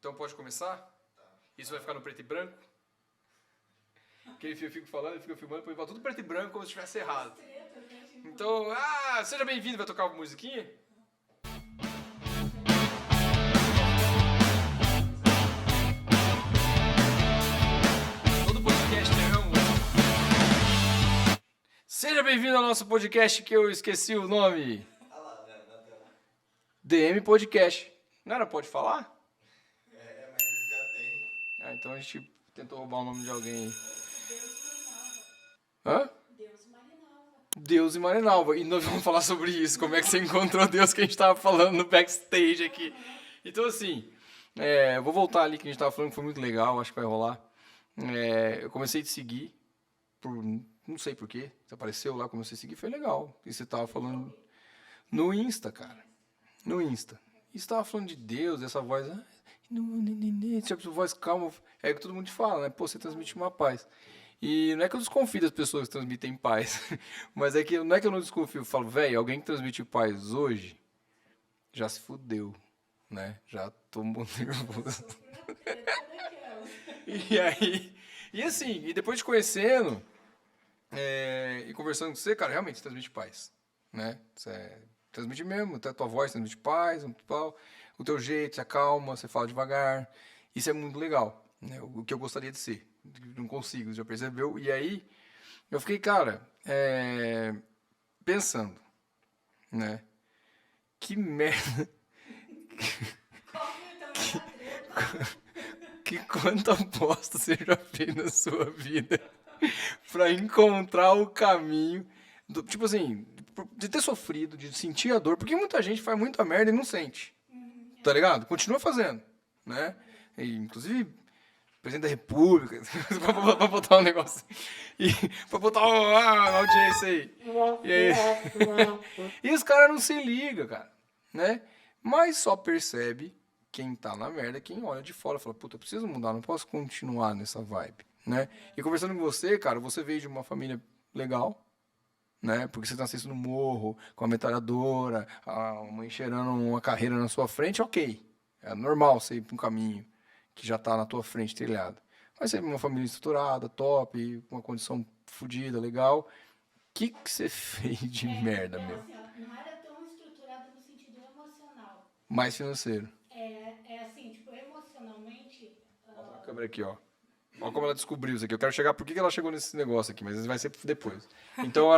Então pode começar? Isso vai ficar no preto e branco? Que eu fico falando, eu fico filmando, depois volta tudo preto e branco como se tivesse errado. Então, seja bem-vindo, vai tocar uma musiquinha? Todo podcast tem uma música. Seja bem-vindo ao nosso podcast que eu esqueci o nome. Olha lá, na tela. DM Podcast. Não era Pode Falar? Mas esse já tem. Então a gente tentou roubar o nome de alguém aí. Hã? Deus e Marinalva. E nós vamos falar sobre isso. Como é que você encontrou Deus que a gente tava falando no backstage aqui. Então, assim, eu vou voltar ali que a gente tava falando que foi muito legal. Acho que vai rolar. Eu comecei a te seguir. Não sei porquê. Você apareceu lá, comecei a seguir. Foi legal. E você tava falando no Insta, cara. No Insta. E você tava falando de Deus, essa voz... Tipo, voz calma. É o que todo mundo te fala, né? Pô, você transmite uma paz. E não é que eu desconfio das pessoas que transmitem paz, mas é que não é que eu não desconfio. Eu falo, velho, alguém que transmite paz hoje já se fudeu, né? Já tô muito nervoso. E aí, e assim, e depois te conhecendo e conversando com você, cara, realmente você transmite paz, né? Você transmite mesmo, até a tua voz transmite paz, o teu jeito, você acalma, você fala devagar. Isso é muito legal, né? O que eu gostaria de ser. Não consigo, já percebeu? E aí, eu fiquei, cara, pensando, né? Que merda. Que quanta aposta você já fez na sua vida pra encontrar o caminho, tipo assim, de ter sofrido, de sentir a dor, porque muita gente faz muita merda e não sente, tá ligado? Continua fazendo, né? E, inclusive... Presidente da República, pra botar um negócio. E pra botar uma audiência aí. E aí. E os caras não se ligam, cara. Né? Mas só percebe quem tá na merda, quem olha de fora. Fala, puta, eu preciso mudar, não posso continuar nessa vibe. Né? E conversando com você, cara, você veio de uma família legal. Né? Porque você nasceu no morro, com a metralhadora, a mãe cheirando uma carreira na sua frente, ok. É normal você ir pra um caminho que já tá na tua frente, trilhado. Mas você é uma família estruturada, top, uma condição fodida, legal. O que você fez de merda, meu? Assim, não era tão estruturada no sentido emocional. Mais financeiro. É assim, tipo, emocionalmente... Olha a câmera aqui, ó. Olha como ela descobriu isso aqui. Eu quero chegar... Por que ela chegou nesse negócio aqui? Mas vai ser depois. Então,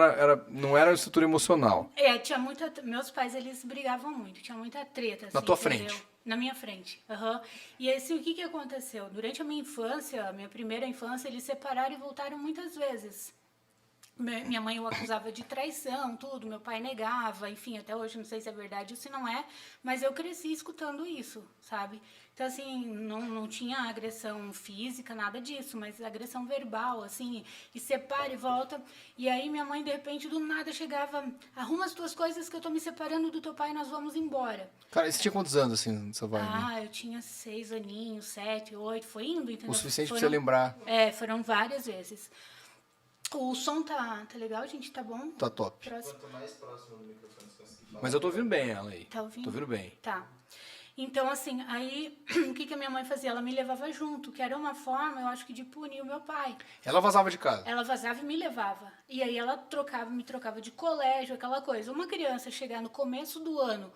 não era uma estrutura emocional. Tinha muita... Meus pais, eles brigavam muito. Tinha muita treta, assim, Na tua entendeu? frente? Na minha frente. Uhum. E assim, o que aconteceu? Durante a minha infância, minha primeira infância, eles separaram e voltaram muitas vezes. Minha mãe o acusava de traição, tudo. Meu pai negava, enfim, até hoje não sei se é verdade ou se não é, mas eu cresci escutando isso, sabe? Então, assim, não tinha agressão física, nada disso, mas agressão verbal, assim, e separa e volta. E aí minha mãe, de repente, do nada chegava, arruma as tuas coisas que eu tô me separando do teu pai e nós vamos embora. Cara, e você tinha quantos anos, assim, nessa vibe? Eu tinha 6 aninhos, 7, 8, foi indo, entendeu? O suficiente pra você lembrar. Foram várias vezes. O som tá legal, gente? Tá bom? Tá top. Quanto mais próximo do microfone você conseguir falar. Mas eu tô ouvindo bem ela aí. Tá ouvindo? Tô ouvindo bem. Tá. Então, assim, aí, o que a minha mãe fazia? Ela me levava junto, que era uma forma, eu acho que de punir o meu pai. Ela vazava de casa? Ela vazava e me levava. E aí ela me trocava de colégio, aquela coisa. Uma criança chegar no começo do ano,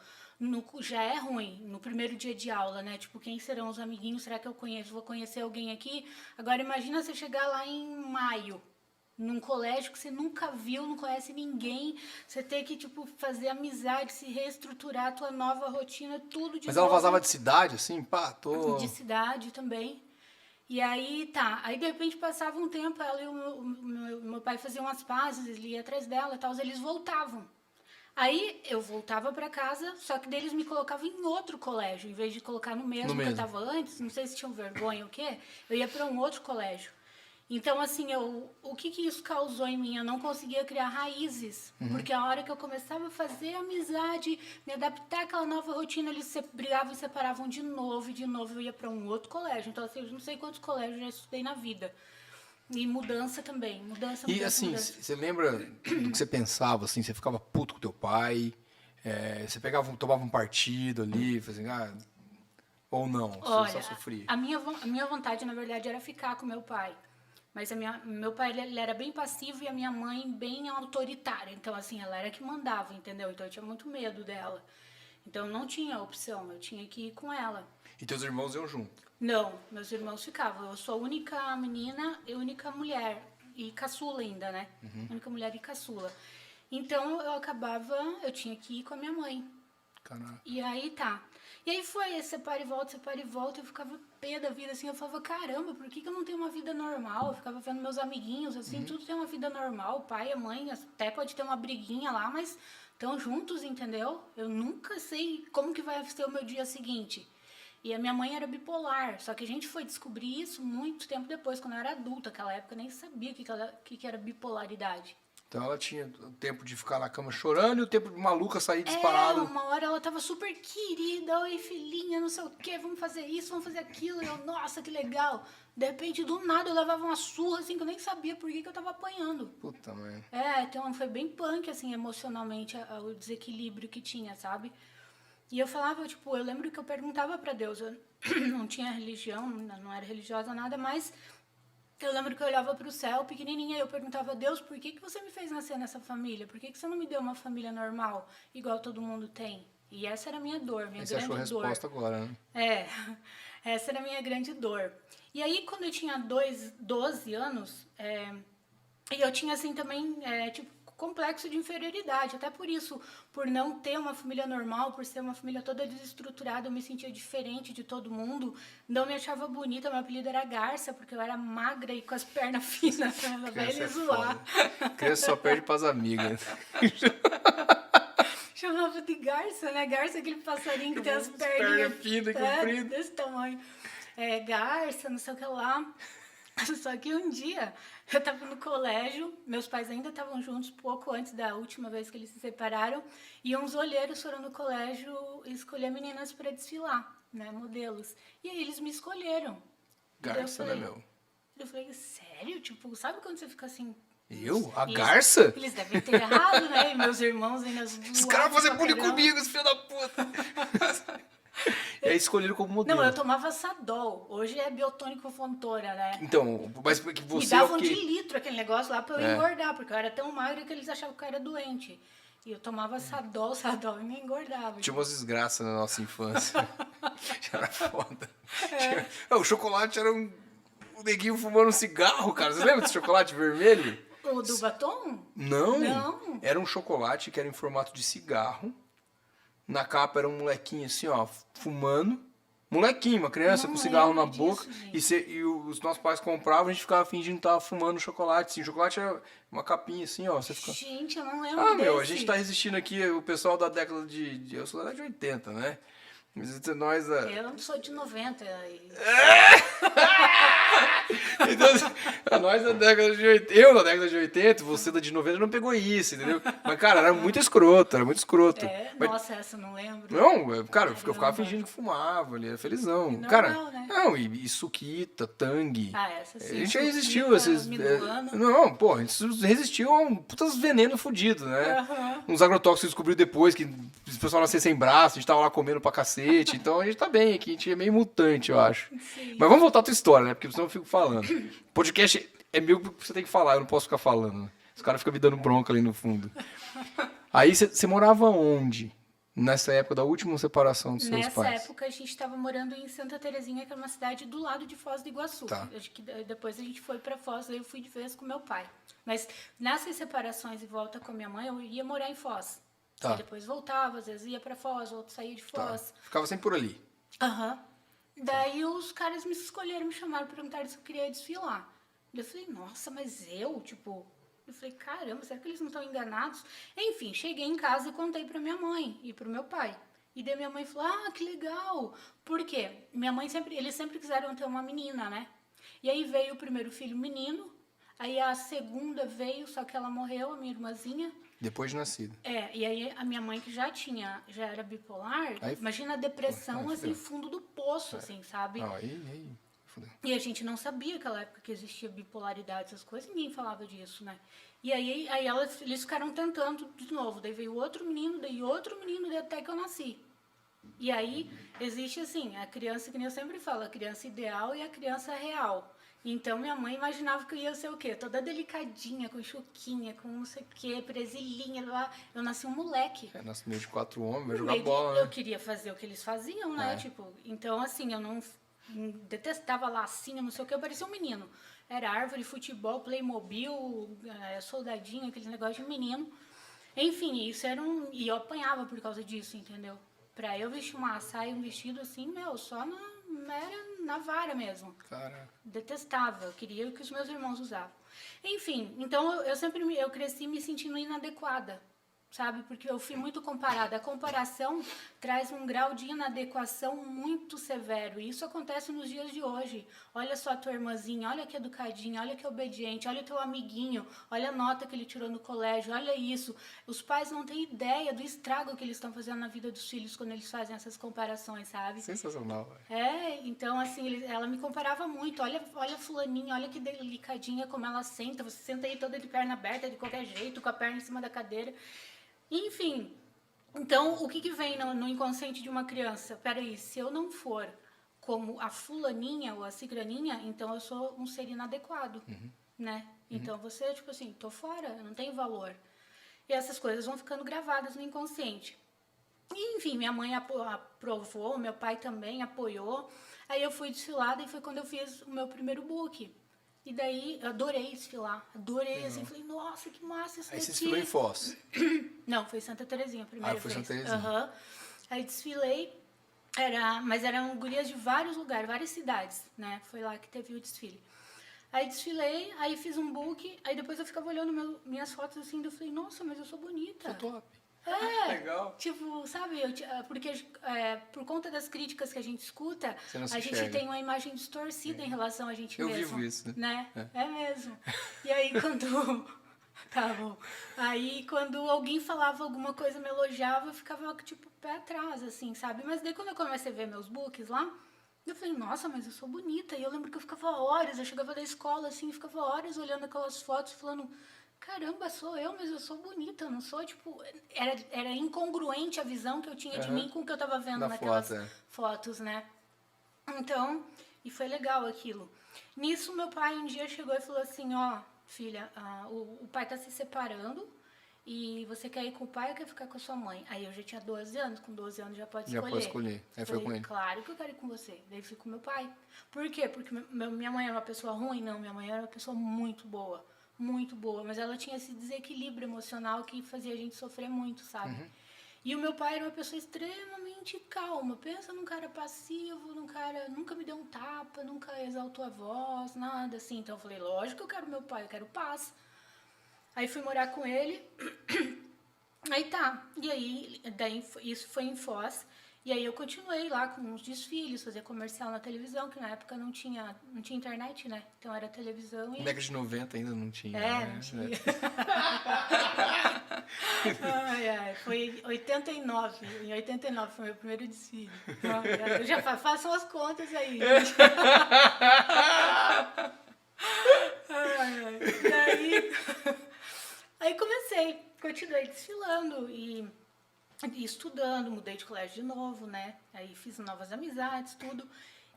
já é ruim, no primeiro dia de aula, né? Tipo, quem serão os amiguinhos? Será que eu conheço? Vou conhecer alguém aqui? Agora, imagina você chegar lá em maio, num colégio que você nunca viu, não conhece ninguém, você ter que, tipo, fazer amizade, se reestruturar a tua nova rotina, tudo de Mas novo. ela vazava de cidade, assim? Pá, tô... De cidade também. E aí, aí de repente passava um tempo, ela e o meu pai faziam umas pazes, ele ia atrás dela e tal, eles voltavam. Aí eu voltava pra casa, só que deles me colocavam em outro colégio, em vez de colocar no mesmo que eu tava antes, não sei se tinham vergonha ou o quê, eu ia pra um outro colégio. Então, assim, o que isso causou em mim? Eu não conseguia criar raízes. Porque a hora que eu começava a fazer amizade, me adaptar àquela nova rotina, eles brigavam e separavam de novo, eu ia para um outro colégio. Então, assim, eu não sei quantos colégios eu já estudei na vida. E mudança também, mudança. E assim, você lembra do que você pensava, assim, você ficava puto com teu pai, você tomava um partido ali, fazia, Ou não? Você Olha, só sofria? a minha vontade, na verdade, era ficar com meu pai. Mas meu pai, ele era bem passivo e a minha mãe bem autoritária. Então, assim, ela era que mandava, entendeu? Então, eu tinha muito medo dela. Então, não tinha opção, eu tinha que ir com ela. E teus irmãos iam junto? Não, meus irmãos ficavam. Eu sou a única menina e única mulher. E caçula ainda, né? Única mulher e caçula. Então, eu tinha que ir com a minha mãe. Caraca. E aí tá. E aí foi esse separa e volta. Eu ficava pé da vida, assim. Eu falava, caramba, por que eu não tenho uma vida normal? Eu ficava vendo meus amiguinhos, assim, tudo tem uma vida normal. O pai, a mãe, até pode ter uma briguinha lá, mas estão juntos, entendeu? Eu nunca sei como que vai ser o meu dia seguinte. E a minha mãe era bipolar, só que a gente foi descobrir isso muito tempo depois, quando eu era adulta. Naquela época eu nem sabia o que era bipolaridade. Então ela tinha o tempo de ficar na cama chorando e o tempo de maluca sair disparada. Uma hora ela tava super querida, oi filhinha, não sei o que, vamos fazer isso, vamos fazer aquilo. E eu, nossa, que legal. De repente, do nada, eu levava uma surra, assim, que eu nem sabia por que eu tava apanhando. Puta merda. Então foi bem punk, assim, emocionalmente, o desequilíbrio que tinha, sabe? E eu falava, tipo, eu lembro que eu perguntava pra Deus, eu não tinha religião, não era religiosa, nada, mas eu lembro que eu olhava pro céu, pequenininha, e eu perguntava, Deus, por que você me fez nascer nessa família? Por que você não me deu uma família normal, igual todo mundo tem? E essa era a minha dor, minha Aí você grande achou a dor. resposta agora, né? Essa era a minha grande dor. E aí, quando eu tinha 12 anos, e eu tinha, assim, também, tipo, complexo de inferioridade. Até por isso, por não ter uma família normal, por ser uma família toda desestruturada, eu me sentia diferente de todo mundo. Não me achava bonita, meu apelido era Garça, porque eu era magra e com as pernas finas. Ela vai ele zoar. Criança só perde pras amigas. Chamava de Garça, né? Garça é aquele passarinho que tem as perninhas finas e compridas. desse tamanho. Garça, não sei o que lá. Só que um dia, eu estava no colégio, meus pais ainda estavam juntos, pouco antes da última vez que eles se separaram, e uns olheiros foram no colégio escolher meninas para desfilar, né, modelos. E aí eles me escolheram. Garça, né, meu? Eu falei, sério? Tipo, sabe quando você fica assim... Eu? A Garça? Eles devem ter errado, né? E meus irmãos ainda... Os caras vão fazer bullying comigo, esse filho da puta! E aí escolheram como modelo. Não, eu tomava Sadol. Hoje é biotônico Fontoura, né? Então, mas que você... Me davam de litro aquele negócio lá pra eu engordar, porque eu era tão magra que eles achavam que eu era doente. E eu tomava Sadol e me engordava. Tinha umas desgraças na nossa infância. Já era foda. O chocolate era um neguinho fumando um cigarro, cara. Você lembra desse chocolate vermelho? O do batom? Não. Não. Era um chocolate que era em formato de cigarro. Na capa era um molequinho assim, ó, fumando. Molequinho, uma criança Não com cigarro na lembro boca. disso, E os nossos pais compravam, a gente ficava fingindo que tava fumando chocolate. Assim, chocolate era uma capinha assim, ó. Você fica... Gente, eu não lembro Meu, a desse. gente tá resistindo aqui, o pessoal da década de... Eu sou da década de 80, né? Mas nós... Eu sou de 90. Então, nós da década de 80, eu da década de 80, você da de 90 não pegou isso, entendeu? Mas, cara, era muito escroto, Mas, Nossa, essa eu não lembro. não, cara, eu ficava fingindo que fumava ali, era felizão. Normal, Cara, né? não, e suquita, tangue. Essa sim. A gente já resistiu Suquita, esses. Minuano. Não, pô, a gente resistiu a um putas veneno fudido, né? Aham. Uns agrotóxicos que descobriu depois, que o pessoal nascia sem braço, a gente tava lá comendo pra cacete. Então a gente tá bem aqui, a gente é meio mutante, eu acho. Sim. Mas vamos voltar à tua história, né? Porque senão eu fico falando. Podcast é meu que você tem que falar, eu não posso ficar falando. Né? Os caras ficam me dando bronca ali no fundo. Aí você morava onde? Nessa época da última separação dos seus pais? Nessa época a gente estava morando em Santa Terezinha, que é uma cidade do lado de Foz do Iguaçu. Tá. Acho que depois a gente foi para Foz, aí eu fui de vez com meu pai. Mas nessas separações e volta com a minha mãe, eu ia morar em Foz. Tá. Aí depois voltava, às vezes ia para Foz, outro saía de Tá. Foz. Ficava sempre por ali. Aham. Daí os caras me escolheram, me chamaram, perguntaram se eu queria desfilar. Eu falei, nossa, mas eu, tipo... Eu falei, caramba, será que eles não estão enganados? Enfim, cheguei em casa e contei pra minha mãe e pro meu pai. E daí minha mãe falou, que legal. Por quê? Eles sempre quiseram ter uma menina, né? E aí veio o primeiro filho menino, aí a segunda veio, só que ela morreu, a minha irmãzinha. Depois de nascido. E aí a minha mãe que já era bipolar, Aí- imagina a depressão, Aí assim, fudeu. fundo do poço, assim, sabe? Aí, fudeu. E a gente não sabia naquela época que existia bipolaridade, essas coisas, ninguém falava disso, né? E aí eles ficaram tentando de novo, daí veio outro menino, daí até que eu nasci. E aí, existe assim, a criança, que nem eu sempre falo, a criança ideal e a criança real. Então, minha mãe imaginava que eu ia ser o quê? Toda delicadinha, com chuquinha, com não sei o quê, presilhinha. Lá. Eu nasci um moleque. Nasce no meio de 4 homens, vai No jogar meio de- bola, Eu né? queria fazer o que eles faziam, né? É. Tipo, então, assim, eu não detestava lacinho, não sei o que, eu parecia um menino. Era árvore, futebol, Playmobil, soldadinho, aquele negócio de menino. Enfim, isso era um... E eu apanhava por causa disso, entendeu? Pra eu vestir uma saia, um vestido assim, meu, só era na vara mesmo. Caraca. Detestava, eu queria o que os meus irmãos usavam. Enfim, então eu sempre eu cresci me sentindo inadequada, sabe? Porque eu fui muito comparada. A comparação traz um grau de inadequação muito severo. E isso acontece nos dias de hoje. Olha só a tua irmãzinha, olha que educadinha, olha que obediente, olha teu amiguinho, olha a nota que ele tirou no colégio, olha isso. Os pais não têm ideia do estrago que eles estão fazendo na vida dos filhos quando eles fazem essas comparações, sabe? Sensacional, velho. Então assim, ela me comparava muito. Olha fulaninha, olha que delicadinha como ela senta. Você senta aí toda de perna aberta, de qualquer jeito, com a perna em cima da cadeira. Enfim, então o que vem no inconsciente de uma criança? Peraí, se eu não for como a fulaninha ou a cicraninha, então eu sou um ser inadequado, né? Então você, tipo assim, tô fora, eu não tenho valor. E essas coisas vão ficando gravadas no inconsciente. E, enfim, minha mãe aprovou, meu pai também apoiou. Aí eu fui desfilada e foi quando eu fiz o meu primeiro book. E daí, eu adorei desfilar. Adorei, assim, falei, nossa, que massa isso Aí você daqui. desfilou em Foz. Não, foi Santa Terezinha a primeira foi vez. Santa Terezinha. Aham. Aí desfilei, mas eram gurias de vários lugares, várias cidades, né? Foi lá que teve o desfile. Aí desfilei, aí fiz um book, aí depois eu ficava olhando minhas fotos assim, eu falei, nossa, mas eu sou bonita. Tô top. Legal. Tipo, sabe, porque por conta das críticas que a gente escuta, Você não se a gente enxerga. tem uma imagem distorcida em relação a gente Eu mesmo. vivo isso, né? É mesmo. E aí quando... Tá bom. Aí quando alguém falava alguma coisa, me elogiava, eu ficava tipo pé atrás, assim, sabe? Mas daí quando eu comecei a ver meus books lá, eu falei, nossa, mas eu sou bonita. E eu lembro que eu ficava horas, eu chegava da escola assim, ficava horas olhando aquelas fotos, falando, caramba, sou eu, mas eu sou bonita, eu não sou, tipo... Era incongruente a visão que eu tinha de mim com o que eu tava vendo Na naquelas foto, fotos, né? Então, e foi legal aquilo. Nisso, meu pai um dia chegou e falou assim, ó, filha, o pai tá se separando e você quer ir com o pai ou quer ficar com a sua mãe? Aí eu já tinha 12 anos, com 12 anos já pode Já escolher. pode escolher. Aí foi com ele. Claro que eu quero ir com você. Daí fui com meu pai. Por quê? Porque minha mãe era uma pessoa ruim? Não, minha mãe era uma pessoa muito boa. Muito boa. Mas ela tinha esse desequilíbrio emocional que fazia a gente sofrer muito, sabe? E o meu pai era uma pessoa extremamente calma. Pensa num cara passivo, num cara... Nunca me deu um tapa, nunca exaltou a voz, nada assim. Então eu falei, lógico que eu quero meu pai, eu quero paz. Aí fui morar com ele. Aí tá. E aí, daí isso foi em Foz. E aí eu continuei lá com uns desfiles, fazia comercial na televisão, que na época não tinha internet, né? Então era televisão e... Década de 90 ainda não tinha. Não tinha. Foi 89. Em 89 foi meu primeiro desfile. Eu já faço as contas aí. Aí continuei desfilando e estudando, mudei de colégio de novo, né? Aí fiz novas amizades, tudo.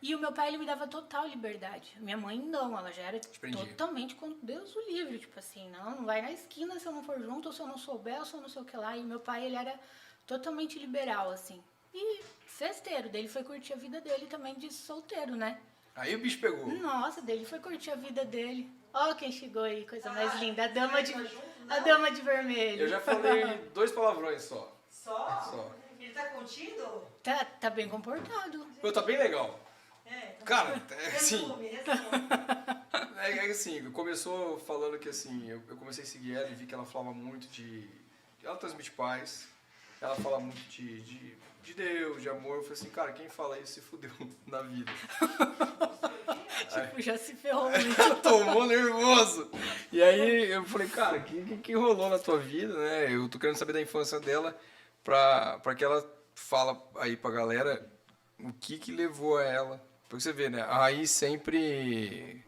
E o meu pai, ele me dava total liberdade. Minha mãe, não. Ela já era totalmente com Deus o livre. Tipo assim, não vai na esquina se eu não for junto, ou se eu não souber, ou se eu não sei o que lá. E meu pai, ele era totalmente liberal, assim. E festeiro. Dele foi curtir a vida dele também de solteiro, né? Aí o bicho pegou. Nossa, dele foi curtir a vida dele. Ó quem chegou aí, coisa mais linda. A dama de vermelho. Eu já falei 2 palavrões só. Só? Ele tá contido? Tá bem comportado. Pô, tá bem legal. Tá Cara, assim... Resume. É assim, começou falando que assim, eu comecei a seguir ela e vi que ela falava muito de... Ela transmite paz, ela fala muito de Deus, de amor. Eu falei assim, cara, quem fala isso se fudeu na vida. Tipo, já se ferrou muito. Tomou nervoso. E aí eu falei, cara, o que rolou na tua vida, né? Eu tô querendo saber da infância dela pra que ela fala aí pra galera o que levou a ela. Porque você vê, né? A Raiz sempre...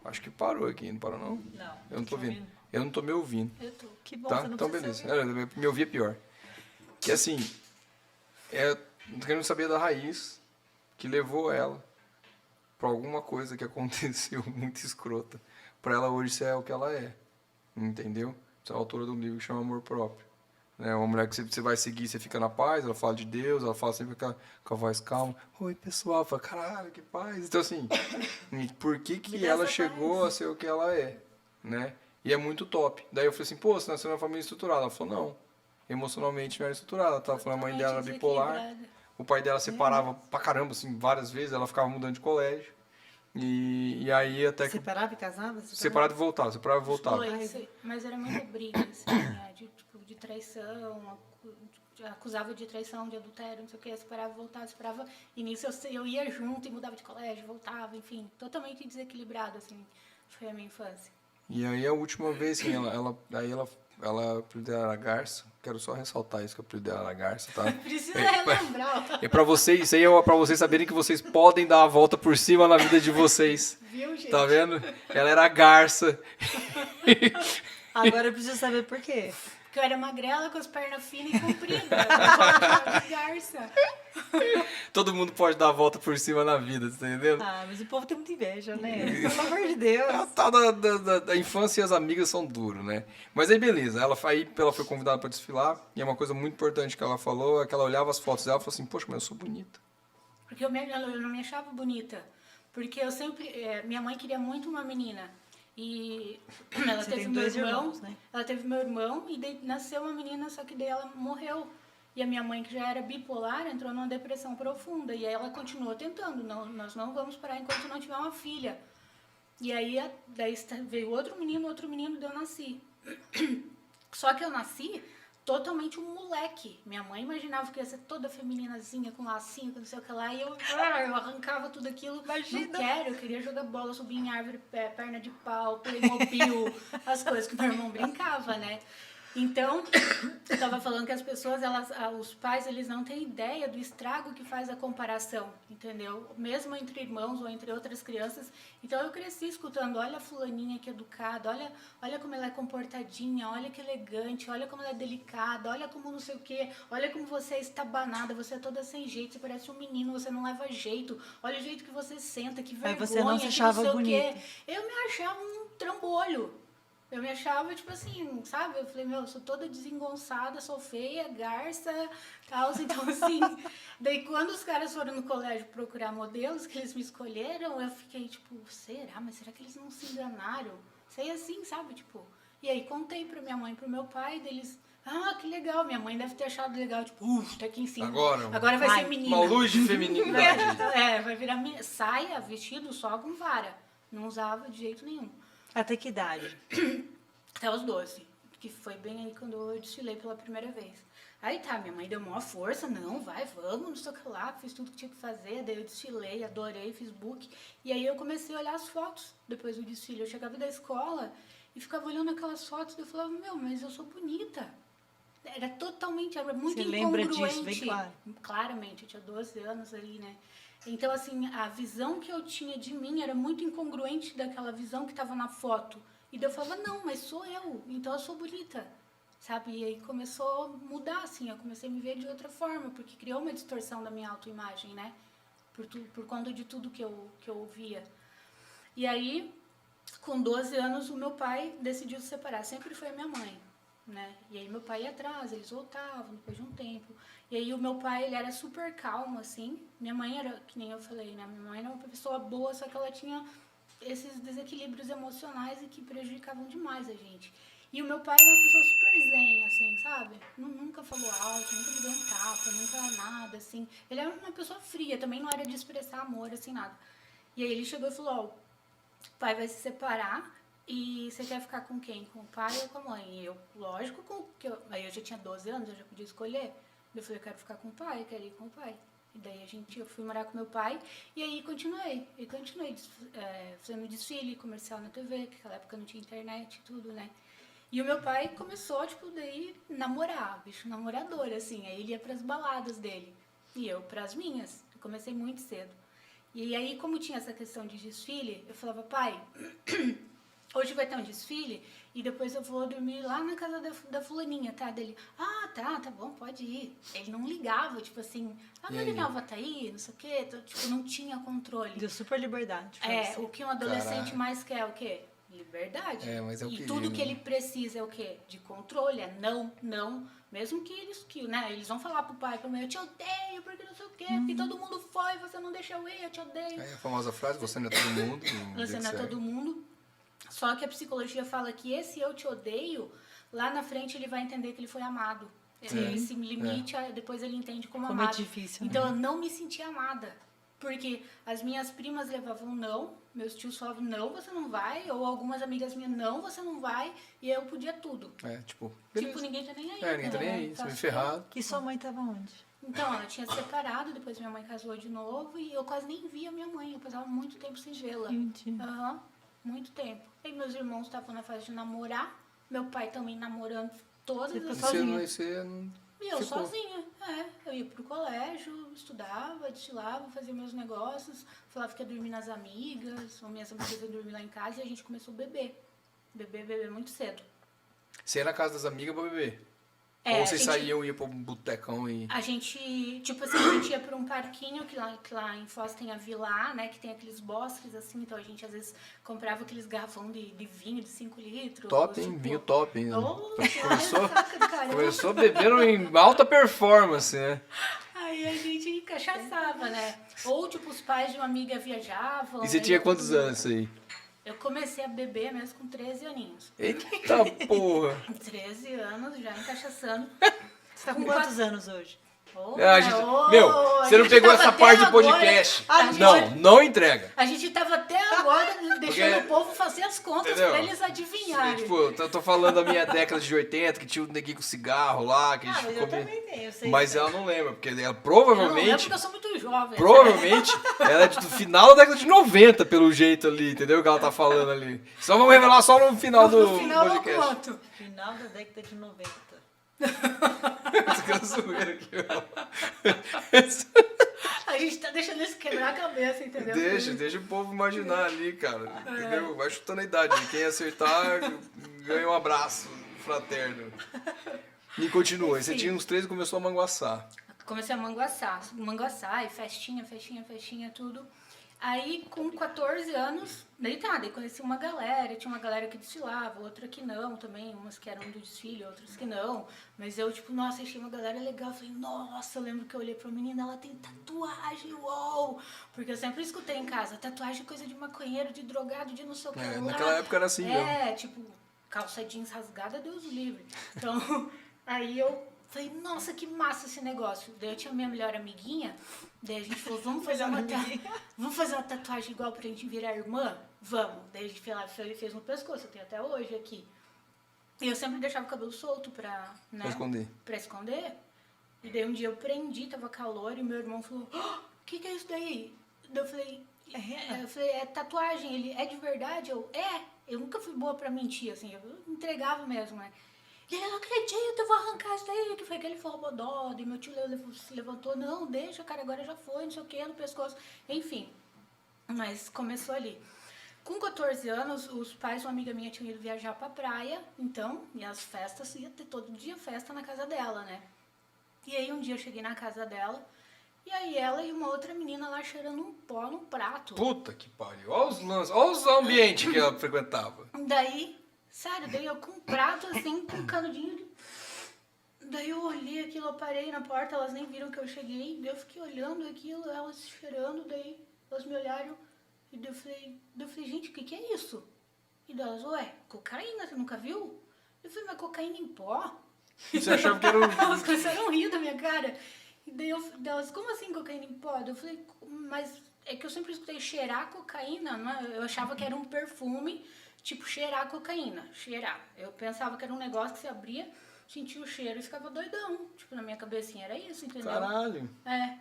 Acho que parou aqui, não parou não? Não. Eu não tô vendo. Eu não tô me ouvindo. Eu tô. Que bom, Tá? você não Então precisa beleza. Me ouvir é pior. Que assim, querendo saber da raiz que levou ela pra alguma coisa que aconteceu muito escrota, pra ela hoje ser o que ela é, entendeu? Você é a autora de um livro que chama Amor Próprio. É uma mulher que você vai seguir, você fica na paz, ela fala de Deus, ela fala sempre com a voz calma. Oi, pessoal, fala, caralho, que paz. Então, assim, por que ela chegou a ser o que ela é, né? E é muito top. Daí eu falei assim, pô, você nasceu numa família estruturada. Ela falou, não, emocionalmente não era estruturada. Ela tava falando, a mãe dela era bipolar, o pai dela separava pra caramba, assim, várias vezes, ela ficava mudando de colégio. E aí até que... Separava e casava? Separado e voltava, separava e voltava. Foi, mas era muita briga, assim, né? de traição, acusava de traição, de adultério, não sei o que, separava, voltava, separava. E nisso eu ia junto e mudava de colégio, voltava, enfim, totalmente desequilibrado, assim, foi a minha infância. E aí a última vez, assim, ela apelido dela era Garça. Quero só ressaltar isso, que o apelido dela era Garça, tá? Precisa relembrar. E pra vocês, isso aí é pra vocês saberem que vocês podem dar a volta por cima na vida de vocês. Viu, gente? Tá vendo? Ela era Garça. Agora eu preciso saber por quê. Porque eu era magrela, com as pernas finas e compridas. Eu de garça. Todo mundo pode dar a volta por cima na vida, tá entendendo? Ah, mas o povo tem muita inveja, né? Pelo amor de Deus. A tal da infância e as amigas são duros, né? Mas aí beleza, ela foi convidada pra desfilar, e é uma coisa muito importante que ela falou, é que ela olhava as fotos dela e falou assim, poxa, mas eu sou bonita. Porque eu não me achava bonita. Porque eu sempre... minha mãe queria muito uma menina. E ela Você teve tem meu dois irmão, irmãos, né? ela teve meu irmão e daí nasceu uma menina, só que daí ela morreu. E a minha mãe, que já era bipolar, entrou numa depressão profunda. E aí ela continuou tentando, nós não vamos parar enquanto não tiver uma filha. E aí daí veio outro menino, daí eu nasci. Só que eu nasci totalmente um moleque. Minha mãe imaginava que ia ser toda femininazinha, com lacinho, com não sei o que lá, e eu arrancava tudo aquilo. Imagina. Não quero, eu queria jogar bola, subir em árvore, perna de pau, Playmobil, as coisas que meu irmão brincava, né? Então, eu estava falando que as pessoas, os pais, eles não têm ideia do estrago que faz a comparação, entendeu? Mesmo entre irmãos ou entre outras crianças. Então, eu cresci escutando, olha a fulaninha que educada, olha como ela é comportadinha, olha que elegante, olha como ela é delicada, olha como não sei o quê, olha como você é estabanada, você é toda sem jeito, você parece um menino, você não leva jeito, olha o jeito que você senta, que vergonha, Aí você não se que achava não sei o quê. bonita. Eu me achava um trambolho. Eu me achava, tipo assim, sabe? Eu falei, eu sou toda desengonçada, sou feia, garça, tal. Então, assim, daí quando os caras foram no colégio procurar modelos, que eles me escolheram, eu fiquei, tipo, mas será que eles não se enganaram? Sei assim, sabe? Tipo, e aí contei pra minha mãe e pro meu pai, deles, que legal, minha mãe deve ter achado legal, tipo, tá aqui em cima. Agora vai ser menina. Uma luz de feminilidade. Vai virar saia, vestido só com vara. Não usava de jeito nenhum. Até que idade? Até os 12, que foi bem aí quando eu desfilei pela primeira vez. Aí tá, minha mãe deu maior força, não, vamos, não sei o que lá, fiz tudo que tinha que fazer, daí eu desfilei, adorei, fiz book. E aí eu comecei a olhar as fotos depois do desfile. Eu chegava da escola e ficava olhando aquelas fotos e eu falava, mas eu sou bonita. Era muito Você incongruente. lembra disso, bem claro. Claramente, eu tinha 12 anos ali, né? Então, assim, a visão que eu tinha de mim era muito incongruente daquela visão que estava na foto. E daí eu falava, não, mas sou eu, então eu sou bonita, sabe? E aí começou a mudar, assim, eu comecei a me ver de outra forma, porque criou uma distorção da minha autoimagem, né? Por conta de tudo que eu ouvia. E aí, com 12 anos, o meu pai decidiu se separar, sempre foi a minha mãe, né? E aí meu pai ia atrás, eles voltavam depois de um tempo. E aí o meu pai, ele era super calmo, assim. Minha mãe era, que nem eu falei, né? Minha mãe era uma pessoa boa, só que ela tinha esses desequilíbrios emocionais e que prejudicavam demais a gente. E o meu pai era uma pessoa super zen, assim, sabe? Nunca falou alto, nunca me deu um tapa, nunca nada, assim. Ele era uma pessoa fria, também não era de expressar amor, assim, nada. E aí ele chegou e falou, o pai vai se separar e você quer ficar com quem? Com o pai ou com a mãe? E eu, lógico, aí eu já tinha 12 anos, eu já podia escolher. Eu falei, eu quero ficar com o pai, eu quero ir com o pai. E daí eu fui morar com meu pai e aí continuei fazendo desfile comercial na TV, que naquela época não tinha internet e tudo, né? E o meu pai começou, daí namorar, bicho namorador, assim. Aí ele ia pras baladas dele e eu pras minhas. Eu comecei muito cedo. E aí, como tinha essa questão de desfile, eu falava, pai, hoje vai ter um desfile e depois eu vou dormir lá na casa da fulaninha, tá? Dele, tá bom, pode ir. Ele não ligava, tipo assim, a E aí? Marinalva tá aí, não sei o quê. Então, tipo, não tinha controle. Deu super liberdade. pra É, você. o que um adolescente Caralho. mais quer é o quê? Liberdade. É, mas é o e que tudo ele- que ele precisa é o quê? De controle, é não. Mesmo que eles vão falar pro pai, pro mãe, eu te odeio, porque não sei o quê, porque todo mundo foi, você não deixa eu ir, eu te odeio. Aí a famosa frase, você não é todo mundo. Você não é todo mundo. Só que a psicologia fala que esse eu te odeio, lá na frente ele vai entender que ele foi amado. Esse limite, depois ele entende como Como é amado. difícil, né? Então eu não me sentia amada. Porque as minhas primas levavam não, meus tios falavam não, você não vai, ou algumas amigas minhas não, você não vai, e eu podia tudo. É, tipo, Tipo, ninguém tá nem aí. ninguém tá nem né? aí, você Faço me ferrado. E sua mãe tava onde? Então, ela tinha separado, depois minha mãe casou de novo, e eu quase nem via minha mãe, eu passava muito tempo sem vê-la. Gente. Aham, muito tempo. E meus irmãos estavam na fase de namorar, meu pai também namorando todas Você ficou as sozinha? Você não E eu ficou. sozinha, eu ia pro colégio, estudava, destilava, fazia meus negócios, falava que ia dormir nas amigas, ou minhas amigas iam dormir lá em casa, e a gente começou a beber. Beber muito cedo. Você ia na casa das amigas pra beber? É, Ou vocês a gente- saíam e iam pra um botecão e... A gente, tipo assim, a gente ia pra um parquinho, que lá em Foz tem a Vila A, né, que tem aqueles bosques, assim, então a gente às vezes comprava aqueles garrafão de vinho de 5 litros. Top, hein? tipo, Vinho top, hein? Oh, Começou, saca do caramba. começou bebendo em alta performance, né? Aí a gente cachaçava, né? Ou, tipo, os pais de uma amiga viajavam. E você aí tinha todo quantos mundo- anos aí? Eu comecei a beber mesmo com 13 aninhos. Eita porra! Com 13 anos, já encaixaçando. Você tá com quantos anos hoje? Oh, A gente- meu, você não pegou essa parte do podcast. Não entrega. A gente tava até agora deixando Porque- o povo fazer as contas Entendeu? pra eles adivinharem. Tipo, eu tô falando da minha década de 80, que tinha o neguinho com cigarro lá, que a Ah, gente mas eu comia. também tenho, eu sei. Mas ela não lembra, porque ela Não, é provavelmente... porque eu sou muito jovem. Provavelmente ela é do final da década de 90, pelo jeito ali, entendeu? O que ela tá falando ali. Só vamos revelar só no final do No final eu podcast. conto. Final da década de 90. Fica zoeira aqui, A gente tá deixando eles quebrar a cabeça, entendeu? deixa o povo imaginar ali, cara. Entendeu? Vai chutando a idade. Quem acertar ganha um abraço fraterno. E continua. Aí você Sim. tinha uns 13 e começou a manguaçar. Comecei a manguaçar, e festinha, tudo. Aí, com 14 anos, daí conheci uma galera, tinha uma galera que desfilava, outra que não também, umas que eram do desfile, outras que não. Mas eu, tipo, nossa, achei uma galera legal. Falei, nossa, eu lembro que eu olhei pra menina, ela tem tatuagem, uou! Porque eu sempre escutei em casa, tatuagem é coisa de maconheiro, de drogado, de não sei o que lá. Naquela época era assim mesmo. Tipo, calça jeans rasgada, Deus o livre. Então, aí eu falei, nossa, que massa esse negócio. Daí eu tinha minha melhor amiguinha, daí a gente falou, vamos fazer uma tatuagem igual pra gente virar irmã? Vamos. Daí a gente fez no pescoço, eu tenho até hoje aqui. E eu sempre deixava o cabelo solto pra esconder. Pra esconder. E daí um dia eu prendi, tava calor, e meu irmão falou, o que é isso daí? Daí eu falei, é tatuagem. Ele, é de verdade? Eu nunca fui boa pra mentir, assim, eu entregava mesmo, né? E ele, não acredito, eu vou arrancar isso daí, que foi aquele forrobodó, e meu tio se levantou, não, deixa, cara, agora já foi, não sei o que, no pescoço, enfim. Mas começou ali. Com 14 anos, os pais de uma amiga minha tinham ido viajar pra praia, então, e as festas, ia ter todo dia festa na casa dela, né? E aí um dia eu cheguei na casa dela, e aí ela e uma outra menina lá cheirando um pó no prato. Puta que pariu. Olha os lances, olha os ambientes que ela frequentava. Daí, sério, daí eu com um prato assim, com um canudinho. Daí eu olhei aquilo, eu parei na porta, elas nem viram que eu cheguei. Daí eu fiquei olhando aquilo, elas cheirando, daí elas me olharam. E daí eu falei, gente, o que é isso? E daí elas, ué, cocaína, você nunca viu? Eu falei, mas cocaína em pó? Você achava que era um... Elas começaram a rir da minha cara. E daí elas, como assim cocaína em pó? Daí eu falei, mas é que eu sempre escutei cheirar cocaína, não é? Eu achava que era um perfume, tipo cheirar cocaína, cheirar. Eu pensava que era um negócio que você abria, sentia o cheiro e ficava doidão. Tipo, na minha cabecinha era isso, entendeu? Caralho. É.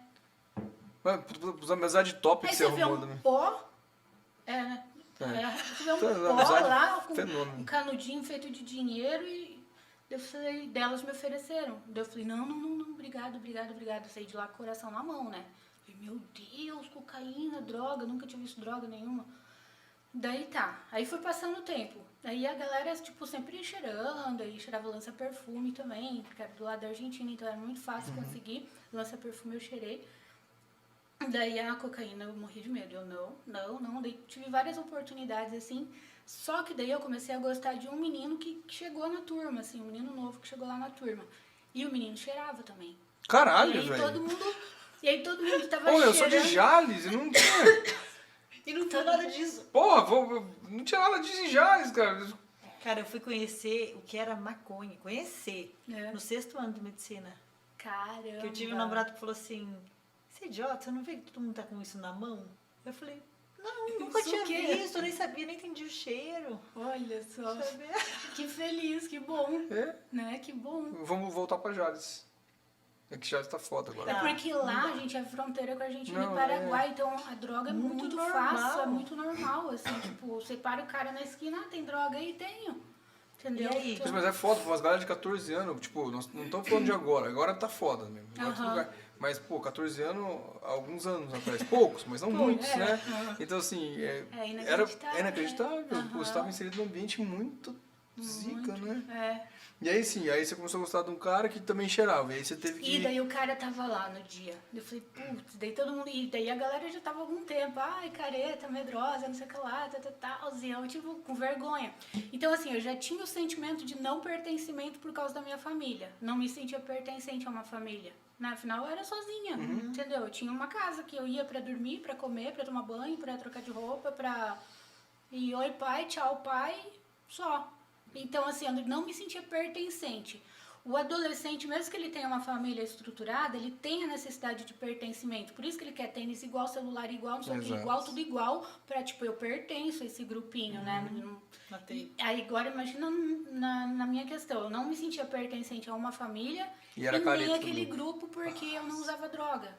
Mas amizade top que Aí você você vê arrumou um também. pó, você vê um Então, pó amizade, lá com fenômeno. um canudinho feito de dinheiro e eu falei, delas me ofereceram. Daí eu falei, não, obrigado. Eu saí de lá com o coração na mão, né? Falei, meu Deus, cocaína, droga, nunca tinha visto droga nenhuma. Daí tá. Aí foi passando o tempo. Aí a galera, tipo, sempre ia cheirando, aí cheirava lança-perfume também, porque era do lado da Argentina, então era muito fácil conseguir. Lança-perfume eu cheirei. Daí a cocaína eu morri de medo. Eu não. Daí tive várias oportunidades assim. Só que daí eu comecei a gostar de um menino que chegou na turma, assim, um menino novo que chegou lá na turma. E o menino cheirava também. Caralho, E aí velho. todo mundo que tava Pô, eu sou cheirando... de Jales e não tinha. E não tem nada disso. Porra, não tinha nada disso em Jales, cara. Cara, eu fui conhecer o que era maconha. Conhecer. É. No 6º ano de medicina. Caramba. Que eu tive um namorado que falou assim, você é idiota, você não vê que todo mundo tá com isso na mão? Eu falei, não, nunca Isso tinha o quê? visto, eu nem sabia, nem entendi o cheiro. Olha só. Sabe? Que feliz, que bom. É? Né? Que bom. Vamos voltar pra Jales. É que Jales tá foda agora. É Tá. porque lá, gente, é fronteira com a Argentina Não, e Paraguai, então a droga é Muito muito normal. fácil, é muito normal, assim, tipo, você para o cara na esquina, tem droga aí? Tenho. Entendeu? E aí? Então, Mas é foda, pô, as galera de 14 anos, tipo, nós não estamos falando de agora tá foda mesmo. em outro Aham. lugar. Mas, pô, 14 anos, alguns anos atrás, poucos, mas não muitos, é, né? aham. Então, assim, É era inacreditável, inacreditável. né? Pô, você estava inserido num ambiente muito zica, né? é. E aí, sim, aí você começou a gostar de um cara que também cheirava, e aí você teve que... E daí o cara tava lá no dia. Eu falei, putz, daí todo mundo. E daí a galera já tava há algum tempo. Ai, careta, medrosa, não sei o que lá, tal. E eu, tipo, com vergonha. Então, assim, eu já tinha o sentimento de não pertencimento por causa da minha família. Não me sentia pertencente a uma família. Né? Afinal, eu era sozinha, entendeu? Eu tinha uma casa que eu ia pra dormir, pra comer, pra tomar banho, pra trocar de roupa, pra... E oi, pai, tchau, pai, só. Então, assim, eu não me sentia pertencente. O adolescente, mesmo que ele tenha uma família estruturada, ele tem a necessidade de pertencimento. Por isso que ele quer tênis igual, celular igual, não sei o que, Exato. igual, tudo igual, pra, tipo, eu pertenço a esse grupinho, né? Matei. Aí, agora, imagina na minha questão. Eu não me sentia pertencente a uma família E era nem careta aquele do grupo porque eu não usava droga.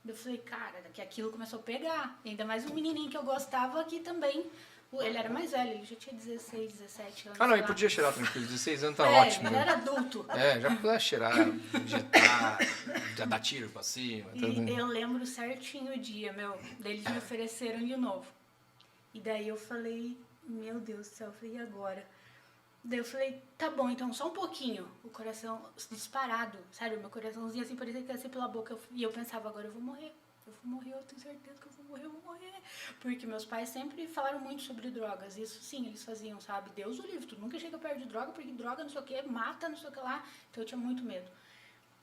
Eu falei, cara, que aquilo começou a pegar. Ainda mais um menininho que eu gostava que também... Ele era mais velho, ele já tinha 16, 17 anos. Ah, não, sei e lá. podia cheirar tranquilo, 16 anos tá É, ótimo. ele né? era adulto. É, já podia cheirar, injetar, já dar tiro pra cima. tá E vendo? eu lembro certinho o dia, meu. Daí eles me ofereceram de novo. E daí eu falei, meu Deus do céu, eu falei, e agora? Daí eu falei, tá bom, então só um pouquinho. O coração disparado, sério, meu coraçãozinho assim parecia que ia ser pela boca. E eu pensava, agora eu vou morrer. Eu tenho certeza que eu vou morrer. Porque meus pais sempre falaram muito sobre drogas. Isso sim, eles faziam, sabe? Deus o livre, tu nunca chega perto de droga, porque droga não sei o que, mata não sei o que lá. Então eu tinha muito medo.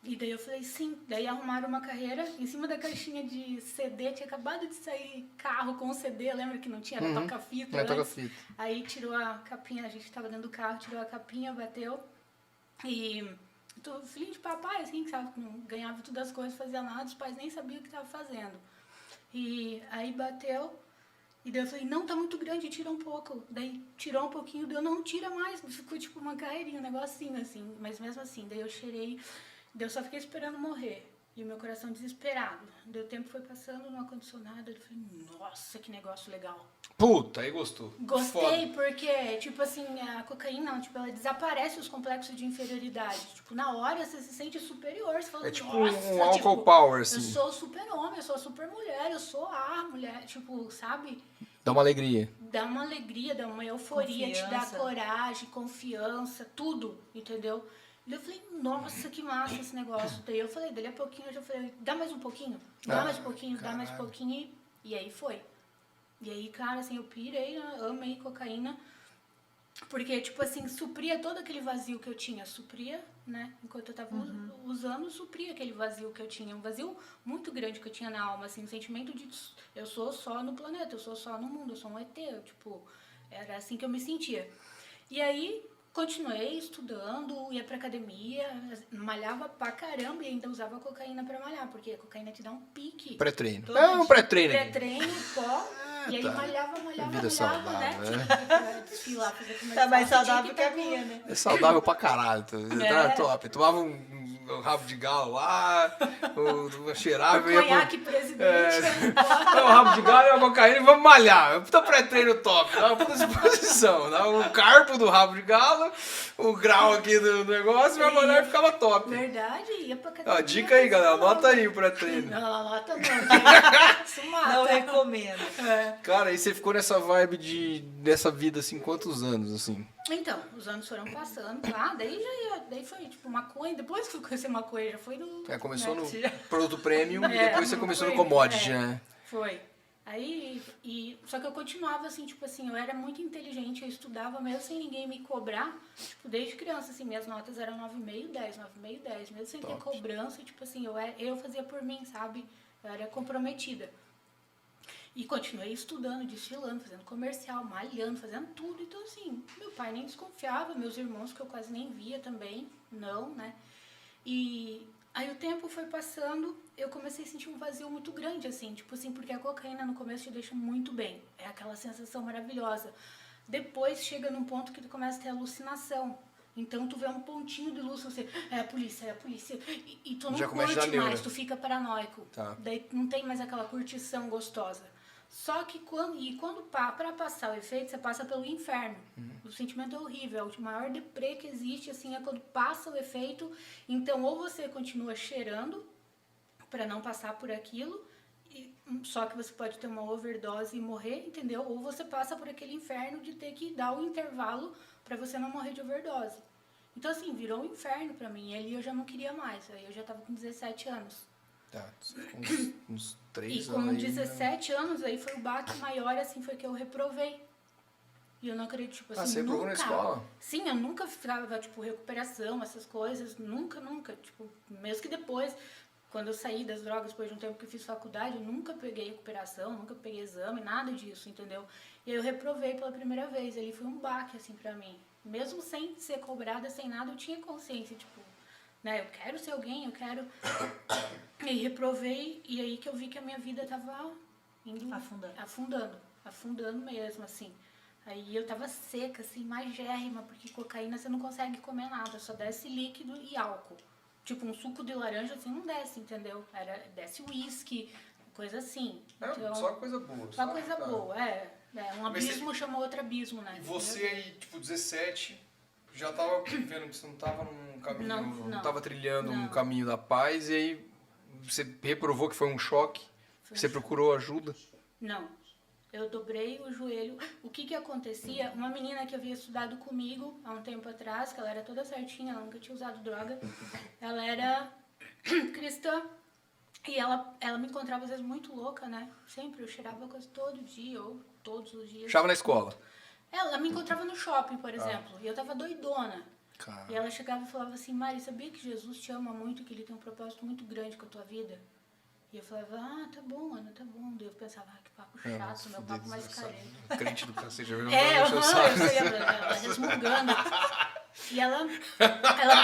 E daí eu falei, sim. Daí arrumaram uma carreira. Em cima da caixinha de CD, tinha acabado de sair carro com CD. Lembra que não tinha? Era toca-fita. É, antes. toca-fita. Aí tirou a capinha, a gente tava dentro do carro, tirou a capinha, bateu. E tô filhinho de papai, assim, que sabe, não ganhava todas as coisas, fazia nada, os pais nem sabiam o que tava fazendo. E aí bateu, e daí eu falei, não, tá muito grande, tira um pouco. Daí tirou um pouquinho, daí eu não tira mais, ficou tipo uma carreirinha, um negocinho assim, mas mesmo assim, daí eu cheirei, daí eu só fiquei esperando morrer. E o meu coração desesperado. Daí o tempo foi passando no ar-condicionado, eu falei, nossa, que negócio legal. Puta, aí gostou. Gostei Foda. porque, tipo assim, a cocaína, tipo, ela desaparece os complexos de inferioridade. Tipo, na hora você se sente superior. Você fala, É tipo nossa, um álcool power, assim. Eu sou super homem, eu sou super mulher, eu sou a mulher. Tipo, sabe? Dá uma alegria. Dá uma alegria, dá uma euforia, te dá Confiança. coragem, confiança, tudo, entendeu? E eu falei, nossa, que massa esse negócio. Daí eu falei, dali a pouquinho eu já falei, dá mais um pouquinho, dá mais um pouquinho, dá mais um pouquinho. E aí foi. E aí, cara, assim, eu pirei, né? Amei cocaína. Porque, tipo assim, supria todo aquele vazio que eu tinha. Supria, né? Enquanto eu tava usando, supria aquele vazio que eu tinha. Um vazio muito grande que eu tinha na alma, assim. Um sentimento de... Eu sou só no planeta, eu sou só no mundo, eu sou um ET. Tipo, era assim que eu me sentia. E aí, continuei estudando, ia pra academia, malhava pra caramba e ainda usava cocaína pra malhar. Porque a cocaína te dá um pique. Pré-treino. Todo Não, dia. pré-treino. aqui. Pré-treino, pó, e aí tá. malhava, Vida né? saudável, Tinha né? que desfilar, fazer comercial. Tá mais Você tinha saudável que a estar com- minha, né? É saudável pra caralho. Tá É. top. Tomava o rabo de galo lá, cheirava. O conhaque presidente. O rabo de galo e a cocaína e vamos malhar. Puta pré-treino top, dá uma puta disposição. Dá o carpo do rabo de galo, o grau aqui do negócio, vai malhar e ficava top. Verdade, ia pra academia. Ó, dica aí, galera, anota aí o pré-treino. Não, anota não, gente. Isso mata. Não recomendo. Cara, aí você ficou nessa vibe dessa vida, assim, quantos anos, assim? Então, os anos foram passando, tá? Daí foi tipo maconha, depois que eu conheci maconha, já foi no... Começou né, no produto premium e depois você começou no foi, commodity, né? Foi. Aí, só que eu continuava assim, tipo assim, eu era muito inteligente, eu estudava mesmo sem ninguém me cobrar, tipo, desde criança, assim, minhas notas eram 9,5, 10, 9,5, 10, mesmo sem ter cobrança, tipo assim, eu fazia por mim, sabe? Eu era comprometida. E continuei estudando, desfilando, fazendo comercial, malhando, fazendo tudo. Então, assim, meu pai nem desconfiava, meus irmãos, que eu quase nem via também, não, né? E aí o tempo foi passando, eu comecei a sentir um vazio muito grande, assim, tipo assim, porque a cocaína no começo te deixa muito bem. É aquela sensação maravilhosa. Depois chega num ponto que tu começa a ter alucinação. Então tu vê um pontinho de luz, você, é a polícia, e tu não Já começa a dar curte neura. mais, tu fica paranoico. Tá. Daí não tem mais aquela curtição gostosa. Só que quando para passar o efeito, você passa pelo inferno. O sentimento é horrível, é o maior deprê que existe, assim, é quando passa o efeito. Então, ou você continua cheirando para não passar por aquilo, só que você pode ter uma overdose e morrer, entendeu? Ou você passa por aquele inferno de ter que dar o intervalo para você não morrer de overdose. Então, assim, virou um inferno para mim. E ali eu já não queria mais. Aí eu já tava com 17 anos. Tá, uns 3 E anos com aí, 17 anos, aí foi o baque maior, assim, foi que eu reprovei. E eu não acredito, tipo assim, você reprovou na escola? Sim, eu nunca ficava, tipo, recuperação, essas coisas, nunca, tipo, mesmo que depois, quando eu saí das drogas, depois de um tempo que eu fiz faculdade, eu nunca peguei recuperação, nunca peguei exame, nada disso, entendeu? E aí eu reprovei pela primeira vez, ele foi um baque, assim, pra mim. Mesmo sem ser cobrada, sem nada, eu tinha consciência, tipo, né, eu quero ser alguém, eu quero... E reprovei, e aí que eu vi que a minha vida tava indo... Afundando mesmo, assim. Aí eu tava seca, assim, magérrima, porque cocaína você não consegue comer nada, só desce líquido e álcool. Tipo, um suco de laranja, assim, não desce, entendeu? Desce uísque, coisa assim. Então, só coisa boa. só coisa boa, um Mas abismo chama outro abismo, né? E você aí, tipo, 17, já tava vendo que você não tava num caminho, não tava trilhando um caminho da paz, e aí você reprovou que foi um choque, você procurou ajuda? Não. Eu dobrei o joelho. O que acontecia? Uma menina que havia estudado comigo há um tempo atrás, que ela era toda certinha, ela nunca tinha usado droga, ela era cristã e ela me encontrava às vezes muito louca, né? Sempre, eu cheirava quase todo dia ou todos os dias. Chava na escola? Ela me encontrava no shopping, por exemplo, e eu tava doidona. Cara. E ela chegava e falava assim, Mari, sabia que Jesus te ama muito, que ele tem um propósito muito grande com a tua vida? E eu falava, tá bom, Ana, tá bom. Daí eu pensava, que papo chato, meu papo mais carente. Crente do cacete, eu ela resmungando. E ela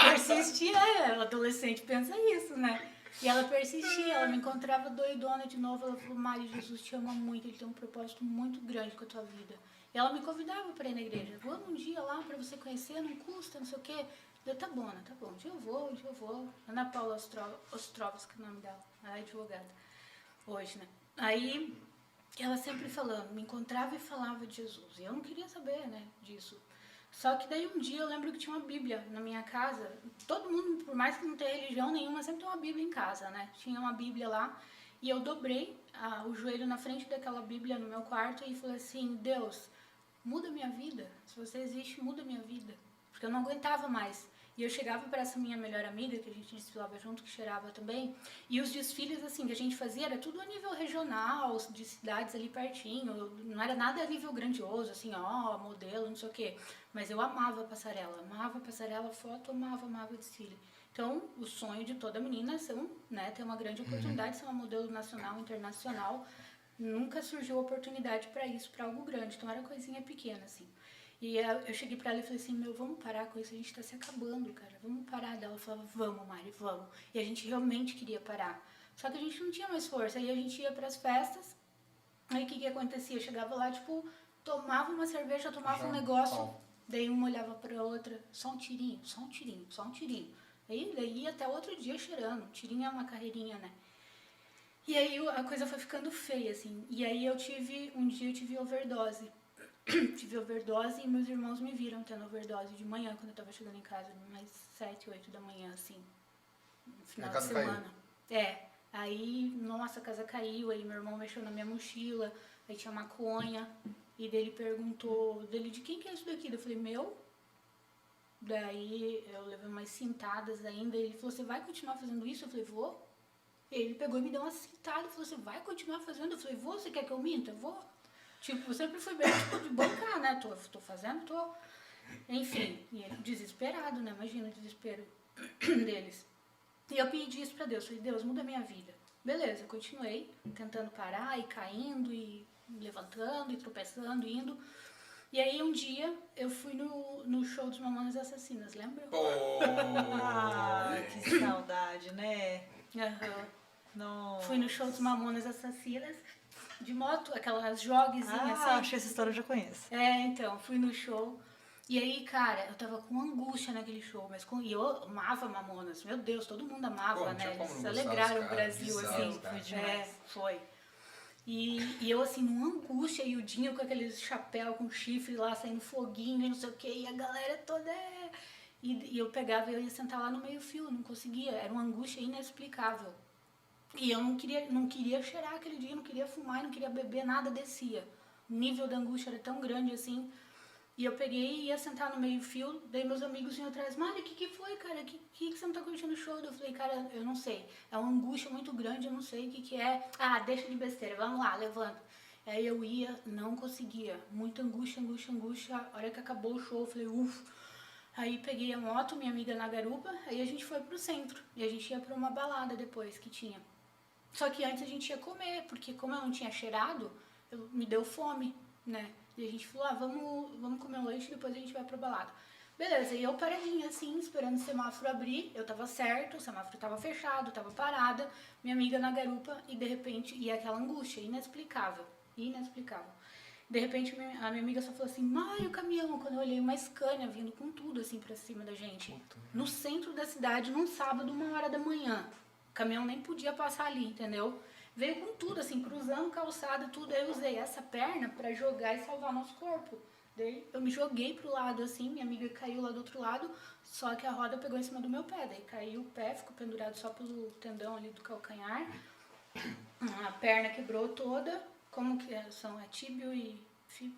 persistia, adolescente pensa isso, né? E ela persistia, ela me encontrava doidona de novo, ela falou, Mari, Jesus te ama muito, ele tem um propósito muito grande com a tua vida. E ela me convidava para ir na igreja, vamos um dia lá para você conhecer, não custa, não sei o quê. Eu, tá bom, Ana, tá bom, um dia eu vou. Ana Paula Ostrovska, que é o nome dela, ela é advogada, hoje, né? Aí, ela sempre falando, me encontrava e falava de Jesus, e eu não queria saber, né, disso. Só que daí um dia eu lembro que tinha uma Bíblia na minha casa, todo mundo, por mais que não tenha religião nenhuma, sempre tem uma Bíblia em casa, né? Tinha uma Bíblia lá, e eu dobrei o joelho na frente daquela Bíblia no meu quarto e falei assim, Deus, muda minha vida, se você existe, muda minha vida, porque eu não aguentava mais. E eu chegava para essa minha melhor amiga, que a gente desfilava junto, que cheirava também, e os desfiles, assim, que a gente fazia, era tudo a nível regional, de cidades ali pertinho, não era nada a nível grandioso, assim, modelo, não sei o quê. Mas eu amava passarela, foto, amava desfile. Então, o sonho de toda menina é ter uma grande oportunidade, ser uma modelo nacional, internacional. Nunca surgiu oportunidade para isso, para algo grande, então era coisinha pequena, assim. E eu cheguei pra ela e falei assim, vamos parar com isso, a gente tá se acabando, cara, vamos parar. Ela falava, vamos, Mari, vamos. E a gente realmente queria parar. Só que a gente não tinha mais força, aí a gente ia pras festas, aí o que acontecia? Eu chegava lá, tipo, tomava uma cerveja, tomava um negócio, daí uma olhava pra outra, só um tirinho. Aí daí ia até outro dia cheirando. Tirinha é uma carreirinha, né? E aí a coisa foi ficando feia, assim. E aí um dia eu tive overdose. Tive overdose e meus irmãos me viram tendo overdose de manhã, quando eu tava chegando em casa, mais 7, 8 da manhã, assim. No final A de casa semana. Aí, nossa, a casa caiu, aí meu irmão mexeu na minha mochila, aí tinha maconha, e dele perguntou, de quem que é isso daqui? Eu falei, meu? Daí eu levei umas cintadas ainda, ele falou, você vai continuar fazendo isso? Eu falei, vou. Ele pegou e me deu uma cintada e falou, você vai continuar fazendo? Eu falei, vou, você quer que eu minta? Eu vou. Tipo, eu sempre fui bem, tipo, de bancar, né? Tô fazendo, tô. Enfim, e ele desesperado, né? Imagina o desespero deles. E eu pedi isso pra Deus, falei, Deus, muda a minha vida. Beleza, continuei tentando parar e caindo e levantando e tropeçando, indo. E aí um dia eu fui no show dos Mamonas Assassinas, lembra? Ah, que saudade, né? Aham. Nossa. Fui no show dos Mamonas Assassinas, de moto, aquelas joguezinhas assim. Acho que essa história eu já conheço. Então, fui no show. E aí, cara, eu tava com angústia naquele show, e eu amava Mamonas. Meu Deus, todo mundo amava, Pô, não né? tinha como Eles não gostar alegraram dos o caras, Brasil, bizarro, assim. cara. Foi demais. Foi. E eu, assim, numa angústia, e o Dinho com aqueles chapéu com chifre lá, saindo foguinho e não sei o quê, e a galera toda... E eu pegava e eu ia sentar lá no meio-fio, não conseguia. Era uma angústia inexplicável. E eu não queria cheirar aquele dia, não queria fumar, não queria beber, nada descia. O nível da angústia era tão grande assim. E eu peguei e ia sentar no meio-fio, daí meus amigos vinham atrás, Mari, o que foi, cara? Que você não tá curtindo o show? Eu falei, cara, eu não sei. É uma angústia muito grande, eu não sei o que é. Ah, deixa de besteira, vamos lá, levanta. Aí eu ia, não conseguia. Muita angústia, angústia, angústia. A hora que acabou o show, eu falei, ufa. Aí peguei a moto, minha amiga na garupa, aí a gente foi pro centro. E a gente ia pra uma balada depois que tinha. Só que antes a gente ia comer, porque como eu não tinha cheirado, me deu fome, né? E a gente falou, vamos comer um lanche e depois a gente vai pra balada. Beleza, e eu paradinha assim, esperando o semáforo abrir, eu tava certo, o semáforo tava fechado, tava parada, minha amiga na garupa e de repente, e aquela angústia, inexplicável. De repente a minha amiga só falou assim, Mari, o caminhão, quando eu olhei uma Scania vindo com tudo assim pra cima da gente. No centro da cidade, num sábado, 1h da manhã. O caminhão nem podia passar ali, entendeu? Veio com tudo, assim, cruzando calçada, tudo. Aí eu usei essa perna pra jogar e salvar nosso corpo. Daí eu me joguei pro lado, assim, minha amiga caiu lá do outro lado, só que a roda pegou em cima do meu pé. Daí caiu o pé, ficou pendurado só pelo tendão ali do calcanhar. A perna quebrou toda. Como que são? É tíbio e...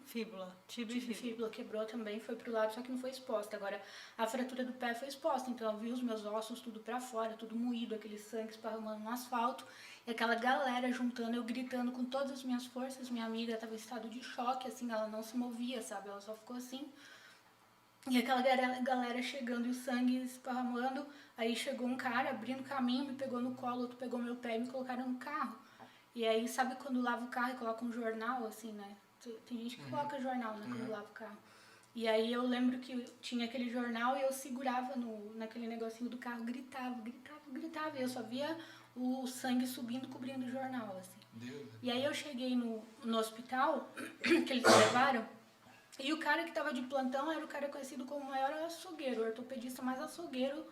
Fíbula. Tíbio e fíbula. Fíbula quebrou também, foi pro lado, só que não foi exposta. Agora, a fratura do pé foi exposta, então eu vi os meus ossos tudo pra fora, tudo moído, aquele sangue esparramando no asfalto, e aquela galera juntando, eu gritando com todas as minhas forças. Minha amiga tava em estado de choque, assim, ela não se movia, sabe? Ela só ficou assim. E aquela galera chegando e o sangue esparramando. Aí chegou um cara abrindo caminho, me pegou no colo, outro pegou meu pé e me colocaram no carro. E aí, sabe quando lava o carro e coloca um jornal, assim, né? Tem gente que coloca jornal, né, quando lava o carro. E aí eu lembro que tinha aquele jornal e eu segurava naquele negocinho do carro, gritava. E eu só via o sangue subindo, cobrindo o jornal, assim. Deus. E aí eu cheguei no hospital, que eles me levaram, e o cara que tava de plantão era o cara conhecido como o maior açougueiro, o ortopedista mais açougueiro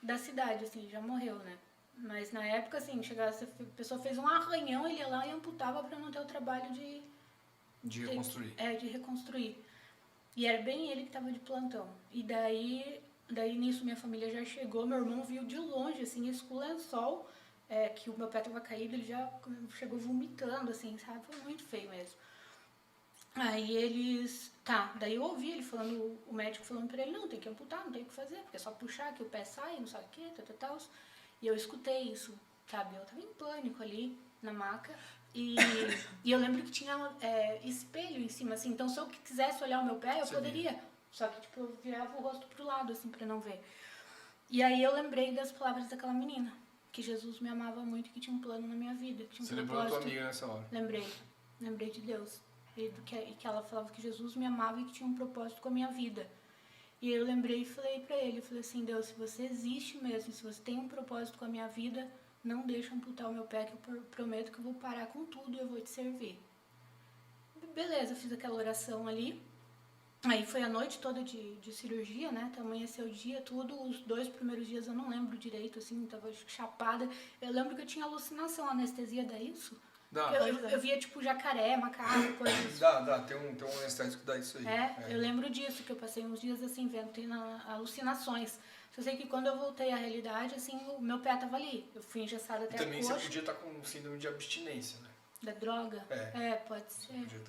da cidade, assim, já morreu, né? Mas na época, assim, a pessoa fez um arranhão, ele ia lá e amputava pra não ter o trabalho de reconstruir. De reconstruir. E era bem ele que tava de plantão. E daí nisso minha família já chegou, meu irmão viu de longe, assim, isso com o lençol, que o meu pé tava caído, ele já chegou vomitando, assim, sabe? Foi muito feio mesmo. Aí daí eu ouvi ele falando, o médico falando pra ele, não, tem que amputar, não tem o que fazer, porque é só puxar que o pé sai, não sabe o que, tal. E eu escutei isso, sabe? Eu tava em pânico ali, na maca. E eu lembro que tinha espelho em cima, assim, então se eu quisesse olhar o meu pé, eu poderia. Só que, tipo, eu virava o rosto pro lado, assim, pra não ver. E aí eu lembrei das palavras daquela menina, que Jesus me amava muito, que tinha um plano na minha vida, que tinha um Você lembrou da propósito. tua amiga nessa hora? Lembrei de Deus. E que ela falava que Jesus me amava e que tinha um propósito com a minha vida. E eu lembrei e falei pra ele, eu falei assim, Deus, se você existe mesmo, se você tem um propósito com a minha vida, não deixa amputar o meu pé, que eu prometo que eu vou parar com tudo e eu vou te servir. Beleza, fiz aquela oração ali. Aí foi a noite toda de cirurgia, né? Até amanheceu o dia, tudo. Os 2 primeiros dias eu não lembro direito, assim, tava chapada. Eu lembro que eu tinha alucinação, anestesia dá isso? Dá. Eu via, tipo, jacaré, macaco, coisas. Dá. Tem um anestésico que dá isso aí. Eu lembro disso, que eu passei uns dias, assim, vendo, tendo alucinações. Só sei que quando eu voltei à realidade, assim, o meu pé tava ali. Eu fui engessada E até também a você coxa. podia estar com síndrome de abstinência, né? Da droga? Pode Você ser. podia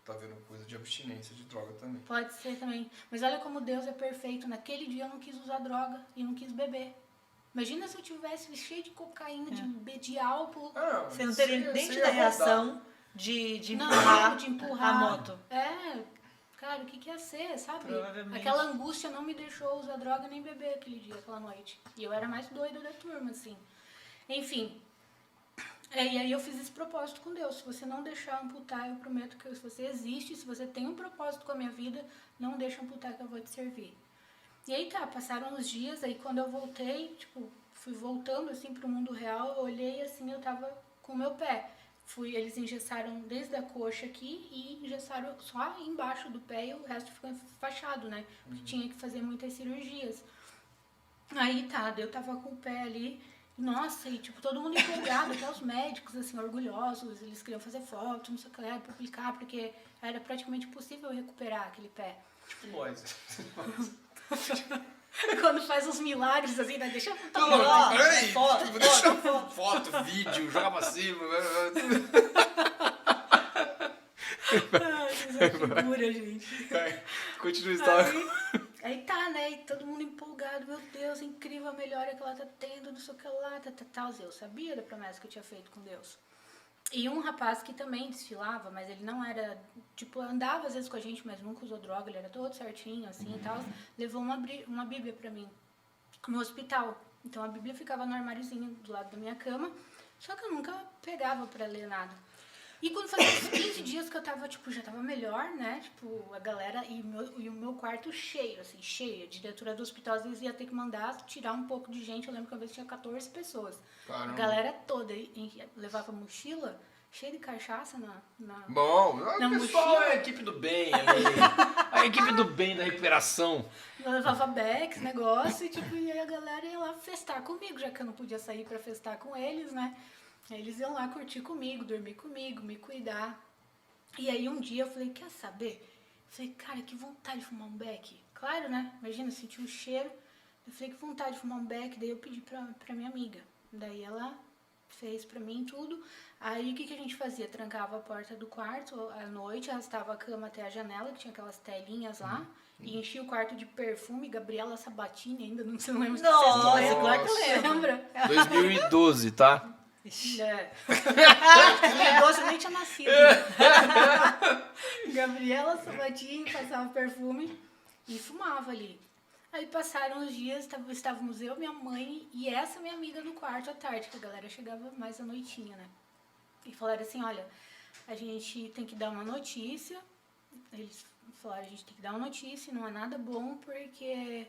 tá vendo coisa de abstinência de droga também. Pode ser também. Mas olha como Deus é perfeito. Naquele dia eu não quis usar droga e não quis beber. Imagina se eu tivesse cheio de cocaína, de álcool. Você não teria nem você tido ia a rodar. reação de Não, empurrar, de empurrar a moto. Cara, o que ia ser, sabe? Provavelmente. Aquela angústia não me deixou usar droga nem beber aquele dia, aquela noite. E eu era mais doida da turma, assim. Enfim. E aí eu fiz esse propósito com Deus. Se você não deixar amputar, eu prometo que se você existe, se você tem um propósito com a minha vida, não deixa amputar que eu vou te servir. E aí passaram uns dias, aí quando eu voltei, tipo, fui voltando assim pro mundo real, eu olhei assim, eu tava com o meu pé. Eles engessaram desde a coxa aqui e engessaram só embaixo do pé e o resto ficou enfaixado, né? Porque tinha que fazer muitas cirurgias. Aí eu tava com o pé ali, nossa, e tipo, todo mundo empolgado, até os médicos, assim, orgulhosos, eles queriam fazer foto, não sei o que lá, publicar, porque era praticamente impossível recuperar aquele pé. Tipo nós. Quando faz uns milagres, assim, né? Deixa eu Peraí, foto, deixa foto, vídeo, joga pra cima. Vocês são figura, gente. Continua a história. Aí né? E todo mundo empolgado, meu Deus, incrível a melhora que ela tá tendo, não sei o que lá, tal. Eu sabia da promessa que eu tinha feito com Deus. E um rapaz que também desfilava, mas ele não era, tipo, andava às vezes com a gente, mas nunca usou droga, ele era todo certinho, assim e tal, levou uma Bíblia pra mim, no hospital. Então a Bíblia ficava no armáriozinho do lado da minha cama, só que eu nunca pegava pra ler nada. E quando fazia uns 15 dias que eu tava, tipo, já tava melhor, né? Tipo, a galera e o meu quarto cheio, assim, cheio. A diretora do hospital às vezes ia ter que mandar tirar um pouco de gente. Eu lembro que uma vez tinha 14 pessoas. Caramba. A galera toda levava mochila cheia de cachaça na Bom, na o pessoal mochila. é a equipe do bem ali. A equipe do bem da recuperação. Eu levava Bex, negócio, e tipo, e aí a galera ia lá festar comigo, já que eu não podia sair pra festar com eles, né? Aí eles iam lá curtir comigo, dormir comigo, me cuidar. E aí um dia eu falei, quer saber? Eu falei, cara, que vontade de fumar um beck. Claro, né? Imagina, sentir o cheiro. Eu falei, que vontade de fumar um beck. Daí eu pedi pra minha amiga. Daí ela fez pra mim tudo. Aí o que a gente fazia? Trancava a porta do quarto à noite, arrastava a cama até a janela, que tinha aquelas telinhas lá. E enchia o quarto de perfume, Gabriela Sabatini ainda, não se lembra. Nossa, claro que eu lembro. Lembra? 2012, tá? É. 2012 eu nem tinha nascido. Gabriela Sabatini passava perfume e fumava ali. Aí passaram os dias, estávamos eu, minha mãe e essa minha amiga no quarto à tarde, que a galera chegava mais à noitinha, né? E falaram assim, olha, a gente tem que dar uma notícia. Eles falaram, a gente tem que dar uma notícia, não é nada bom, porque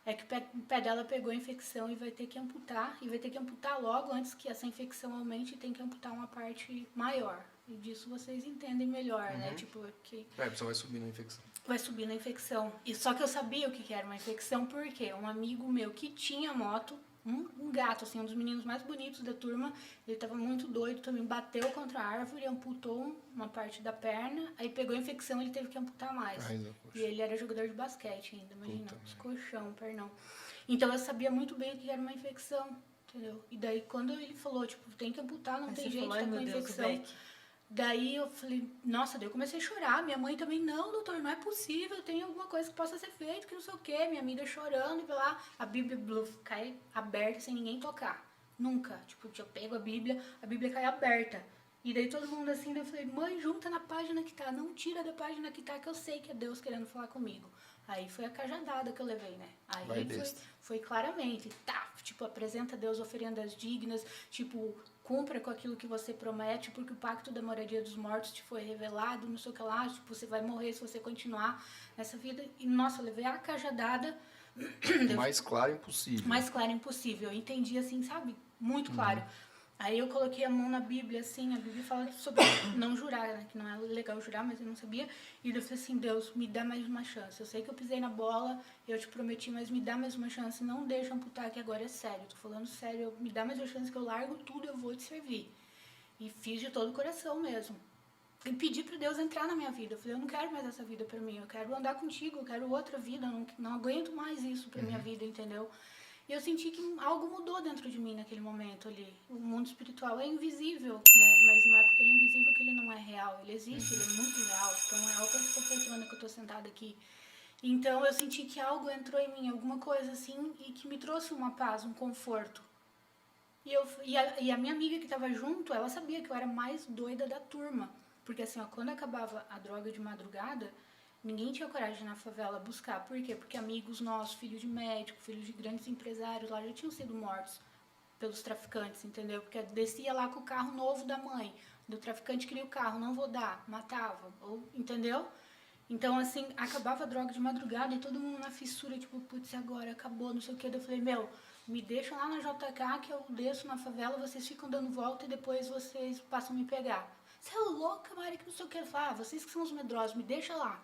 é que o pé dela pegou a infecção e vai ter que amputar. E vai ter que amputar logo, antes que essa infecção aumente, tem que amputar uma parte maior. E disso vocês entendem melhor, né? Tipo, que A pessoa vai subir na infecção. vai subir na infecção. E só que eu sabia o que era uma infecção, porque um amigo meu que tinha moto, um gato, assim, um dos meninos mais bonitos da turma, ele tava muito doido também, bateu contra a árvore, amputou uma parte da perna, aí pegou a infecção e ele teve que amputar mais. Ai, não, E ele era jogador de basquete ainda, imagina, Puta os colchão, pernão. Então eu sabia muito bem o que era uma infecção, entendeu? E daí quando ele falou, tipo, tem que amputar, não Aí tem você jeito, falou, tá ai, com meu Deus, o infecção. Beck. Daí eu falei, nossa, daí eu comecei a chorar. Minha mãe também, não, doutor, não é possível, tem alguma coisa que possa ser feita, que não sei o quê. Minha amiga chorando e lá, a Bíblia cai aberta sem ninguém tocar. Nunca. Tipo, eu pego a Bíblia cai aberta. E daí todo mundo assim, daí eu falei, mãe, junta na página que tá, não tira da página que tá, que eu sei que é Deus querendo falar comigo. Aí foi a cajadada que eu levei, né? Aí foi claramente, tipo, apresenta a Deus oferendas dignas, tipo, cumpra com aquilo que você promete, porque o pacto da moradia dos mortos te foi revelado, não sei o que lá, tipo, você vai morrer se você continuar nessa vida. E, nossa, eu levei a cajadada. Mais claro impossível. Mais claro impossível. Eu entendi assim, sabe? Muito claro. Aí eu coloquei a mão na Bíblia, assim, a Bíblia fala sobre não jurar, né? Que não é legal jurar, mas eu não sabia. E eu falei assim, Deus, me dá mais uma chance. Eu sei que eu pisei na bola, eu te prometi, mas me dá mais uma chance. Não deixa amputar, que agora é sério. Tô falando sério, me dá mais uma chance que eu largo tudo, eu vou te servir. E fiz de todo o coração mesmo. E pedi para Deus entrar na minha vida. Eu falei, eu não quero mais essa vida para mim, eu quero andar contigo, eu quero outra vida, eu não aguento mais isso para minha vida, entendeu? E eu senti que algo mudou dentro de mim naquele momento ali. O mundo espiritual é invisível, né? Mas não é porque ele é invisível que ele não é real. Ele existe, ele é muito real. Tão real quanto essa poltrona que eu tô sentada aqui. Então eu senti que algo entrou em mim, alguma coisa assim, e que me trouxe uma paz, um conforto. E a minha amiga que estava junto, ela sabia que eu era mais doida da turma. Porque assim, ó, quando acabava a droga de madrugada, ninguém tinha coragem de ir na favela buscar. Por quê? Porque amigos nossos, filhos de médico, filhos de grandes empresários lá já tinham sido mortos pelos traficantes, entendeu? Porque descia lá com o carro novo da mãe, do traficante queria o carro, não vou dar, matava, ou, entendeu? Então, assim, acabava a droga de madrugada e todo mundo na fissura, tipo, putz, agora acabou, não sei o que. Eu falei, meu, me deixam lá na JK que eu desço na favela, vocês ficam dando volta e depois vocês passam a me pegar. Você é louca, Mari, que não sei o que. Eu falei, vocês que são os medrosos, me deixa lá.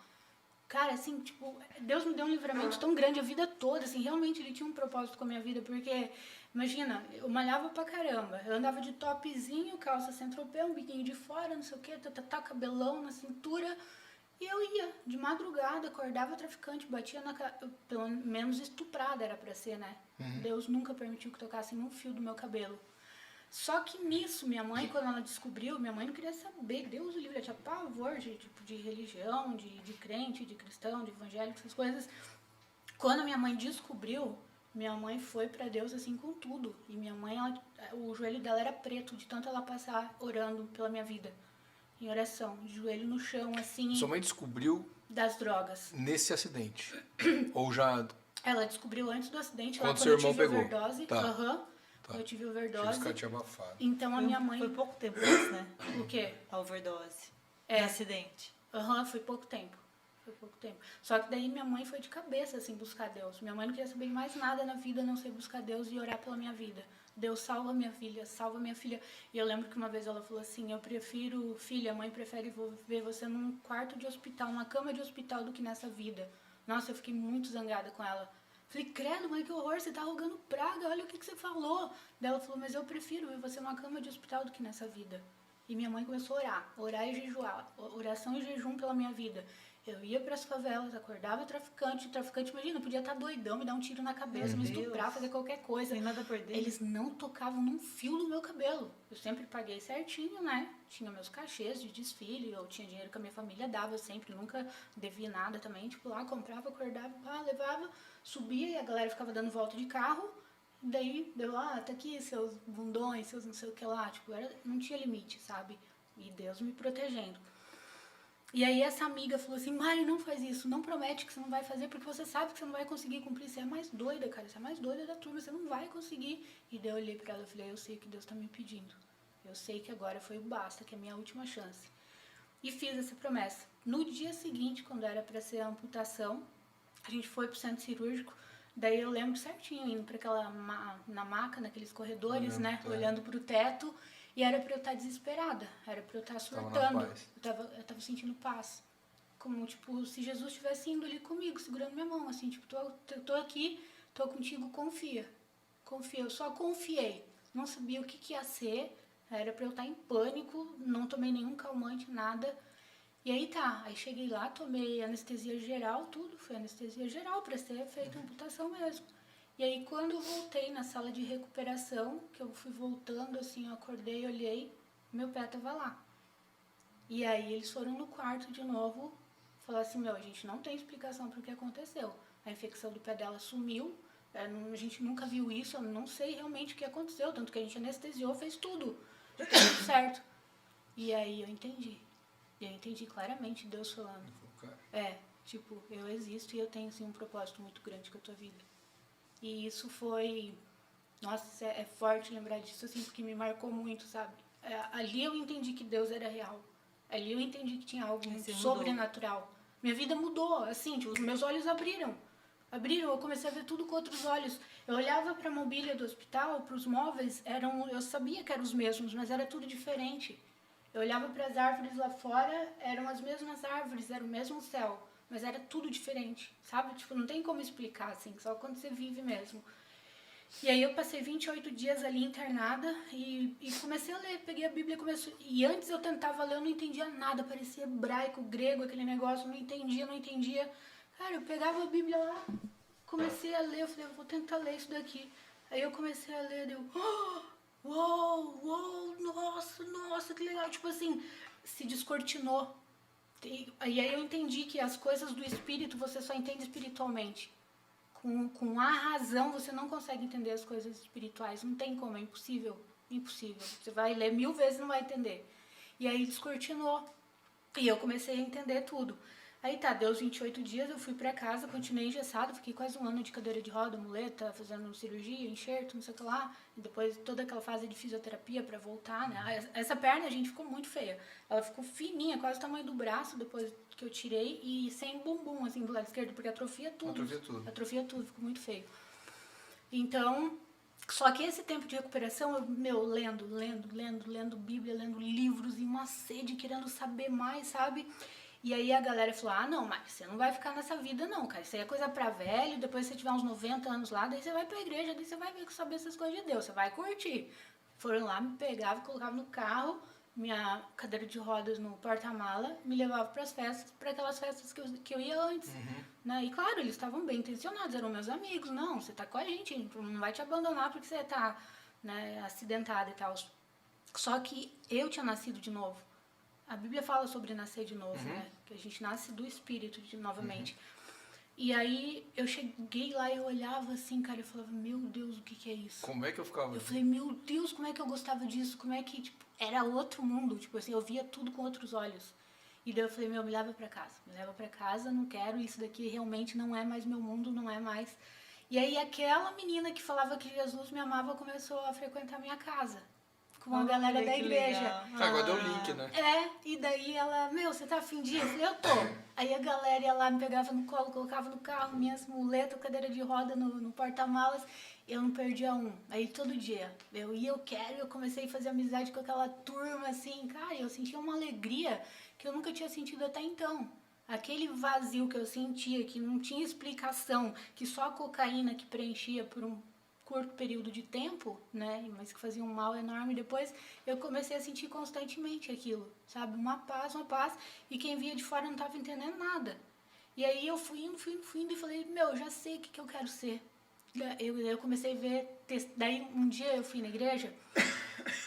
Cara, assim, tipo, Deus me deu um livramento tão grande a vida toda, assim, realmente ele tinha um propósito com a minha vida, porque, imagina, eu malhava pra caramba, eu andava de topzinho, calça sem tropê, um biquinho de fora, não sei o que, cabelão na cintura, e eu ia, de madrugada, acordava traficante, batia pelo menos estuprada era pra ser, né? Deus nunca permitiu que tocassem um fio do meu cabelo. Só que nisso, minha mãe, quando ela descobriu, minha mãe não queria saber, Deus o livre, ela tinha pavor de religião, de crente, de cristão, de evangélico, essas coisas. Quando minha mãe descobriu, minha mãe foi pra Deus assim com tudo. E minha mãe, o joelho dela era preto, de tanto ela passar orando pela minha vida. Em oração, de joelho no chão, assim. Sua mãe descobriu das drogas. Nesse acidente? Ou já... Ela descobriu antes do acidente, quando lá seu quando eu irmão tive pegou? overdose. Tá. Eu tive Achei que overdose. os caras tinham abafado. Então a minha mãe... Foi pouco tempo antes, né? O quê? A overdose. É. O acidente. Foi pouco tempo. Foi pouco tempo. Só que daí minha mãe foi de cabeça, assim, buscar Deus. Minha mãe não queria saber de mais nada na vida, a não ser buscar Deus e orar pela minha vida. Deus, salva minha filha, salva minha filha. E eu lembro que uma vez ela falou assim, eu prefiro, filha, a mãe prefere ver você num quarto de hospital, numa cama de hospital do que nessa vida. Nossa, eu fiquei muito zangada com ela. Falei, credo, mãe, que horror, você tá rogando praga, olha o que você falou. Daí ela falou, mas eu prefiro ver você numa cama de hospital do que nessa vida. E minha mãe começou a orar e jejuar, oração e jejum pela minha vida. Eu ia para as favelas, acordava o traficante, imagina, podia estar doidão, me dar um tiro na cabeça, me estuprar, fazer qualquer coisa. Sem nada a perder. Eles não tocavam num fio do meu cabelo. Eu sempre paguei certinho, né? Tinha meus cachês de desfile, eu tinha dinheiro que a minha família dava, eu sempre, nunca devia nada também. Tipo, lá, comprava, acordava, levava, subia e a galera ficava dando volta de carro. Daí, deu, tá aqui seus bundões, seus não sei o que lá. Tipo, não tinha limite, sabe? E Deus me protegendo. E aí essa amiga falou assim, Mari, não faz isso, não promete que você não vai fazer, porque você sabe que você não vai conseguir cumprir, você é mais doida, cara, você é mais doida da turma, você não vai conseguir. E daí eu olhei pra ela e falei, eu sei que Deus tá me pedindo, eu sei que agora foi o basta, que é a minha última chance. E fiz essa promessa. No dia seguinte, quando era pra ser a amputação, a gente foi pro centro cirúrgico, daí eu lembro certinho, indo pra aquela na maca, naqueles corredores, né, olhando pro teto. E era pra eu estar desesperada, era pra eu estar surtando. Eu tava sentindo paz. Como, tipo, se Jesus estivesse indo ali comigo, segurando minha mão, assim, tipo, tô aqui, tô contigo, confia. Confia, eu só confiei. Não sabia o que ia ser, era pra eu estar em pânico, não tomei nenhum calmante, nada. E aí aí cheguei lá, tomei anestesia geral, tudo, foi anestesia geral pra ser feita a amputação mesmo. E aí, quando eu voltei na sala de recuperação, que eu fui voltando, assim, eu acordei, olhei, meu pé tava lá. E aí, eles foram no quarto de novo, falaram assim, a gente não tem explicação para o que aconteceu. A infecção do pé dela sumiu, a gente nunca viu isso, eu não sei realmente o que aconteceu, tanto que a gente anestesiou, fez tudo certo. E aí, eu entendi. E eu entendi claramente Deus falando. Tipo, eu existo e eu tenho, assim, um propósito muito grande com a tua vida. E isso foi... Nossa, é forte lembrar disso, assim, porque me marcou muito, sabe? Ali eu entendi que Deus era real. Ali eu entendi que tinha algo sobrenatural. Minha vida mudou, assim, tipo, meus olhos abriram. Abriram, eu comecei a ver tudo com outros olhos. Eu olhava para a mobília do hospital, para os móveis, eu sabia que eram os mesmos, mas era tudo diferente. Eu olhava para as árvores lá fora, eram as mesmas árvores, era o mesmo céu, mas era tudo diferente, sabe? Tipo, não tem como explicar, assim, só quando você vive mesmo. E aí eu passei 28 dias ali internada e comecei a ler, peguei a Bíblia e comecei... E antes eu tentava ler, eu não entendia nada, parecia hebraico, grego, aquele negócio, não entendia. Cara, eu pegava a Bíblia lá, comecei a ler, eu falei, eu vou tentar ler isso daqui. Aí eu comecei a ler, deu... Uou, nossa, que legal. Tipo assim, se descortinou. E aí eu entendi que as coisas do espírito você só entende espiritualmente. Com a razão você não consegue entender as coisas espirituais. Não tem como, é impossível. Impossível. Você vai ler 1000 vezes e não vai entender. E aí descortinou. E eu comecei a entender tudo. Aí tá, deu os 28 dias, eu fui pra casa, continuei engessado, fiquei quase um ano de cadeira de roda, muleta, fazendo cirurgia, enxerto, não sei o que lá. E depois toda aquela fase de fisioterapia pra voltar, né? Essa perna, gente, ficou muito feia. Ela ficou fininha, quase o tamanho do braço depois que eu tirei e sem bumbum, assim, do lado esquerdo, porque atrofia tudo. Atrofia tudo, ficou muito feio. Então, só que esse tempo de recuperação, eu, lendo Bíblia, lendo livros e uma sede, querendo saber mais, sabe? E aí a galera falou, não, mas você não vai ficar nessa vida não, cara, isso aí é coisa pra velho, depois você tiver uns 90 anos lá, daí você vai pra igreja, daí você vai saber essas coisas de Deus, você vai curtir. Foram lá, me pegavam, colocavam no carro, minha cadeira de rodas no porta-mala, me levavam pras festas, para aquelas festas que eu ia antes, né? E claro, eles estavam bem intencionados, eram meus amigos, não, você tá com a gente não vai te abandonar porque você tá, né, acidentada e tal. Só que eu tinha nascido de novo. A Bíblia fala sobre nascer de novo, né? Que a gente nasce do Espírito novamente. E aí eu cheguei lá e eu olhava assim, cara, eu falava, meu Deus, o que é isso? Como é que eu ficava? Eu falei, meu Deus, como é que eu gostava disso? Como é que, tipo, era outro mundo, tipo assim, eu via tudo com outros olhos. E daí eu falei, me leva pra casa, não quero, isso daqui realmente não é mais meu mundo, não é mais. E aí aquela menina que falava que Jesus me amava começou a frequentar minha casa. Com a galera da igreja. Agora deu o link, né? E daí ela, você tá afim de ir? Eu falei, eu tô. Aí a galera ia lá, me pegava no colo, colocava no carro, minhas muletas, cadeira de roda no porta-malas. Eu não perdia um. Aí todo dia, eu comecei a fazer amizade com aquela turma, assim, cara, eu sentia uma alegria que eu nunca tinha sentido até então. Aquele vazio que eu sentia, que não tinha explicação, que só a cocaína que preenchia por um curto período de tempo, né, mas que fazia um mal enorme, depois eu comecei a sentir constantemente aquilo, sabe, uma paz, e quem via de fora não estava entendendo nada. E aí eu fui indo e falei, já sei o que eu quero ser. Eu comecei a ver, daí um dia eu fui na igreja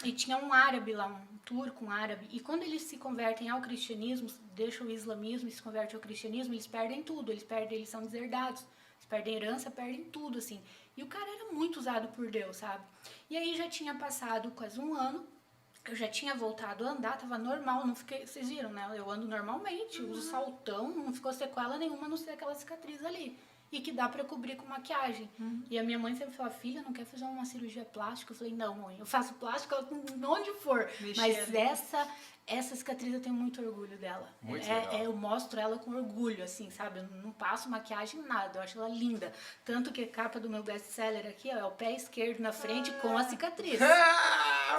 e tinha um árabe lá, um turco, um árabe, e quando eles se convertem ao cristianismo, deixam o islamismo e se convertem ao cristianismo, eles perdem tudo, eles são deserdados, eles perdem herança, perdem tudo, assim. E o cara era muito usado por Deus, sabe? E aí já tinha passado quase um ano, eu já tinha voltado a andar, tava normal, não fiquei... Vocês viram, né? Eu ando normalmente, uso saltão, não ficou sequela nenhuma, a não ser aquela cicatriz ali. E que dá pra cobrir com maquiagem. E a minha mãe sempre fala, filha, não quer fazer uma cirurgia plástica? Eu falei, não, mãe, eu faço plástica onde for. Mas essa cicatriz eu tenho muito orgulho dela. Muito legal. Eu mostro ela com orgulho, assim, sabe? Eu não passo maquiagem, nada. Eu acho ela linda. Tanto que a capa do meu best-seller aqui, ó, é o pé esquerdo na frente com a cicatriz.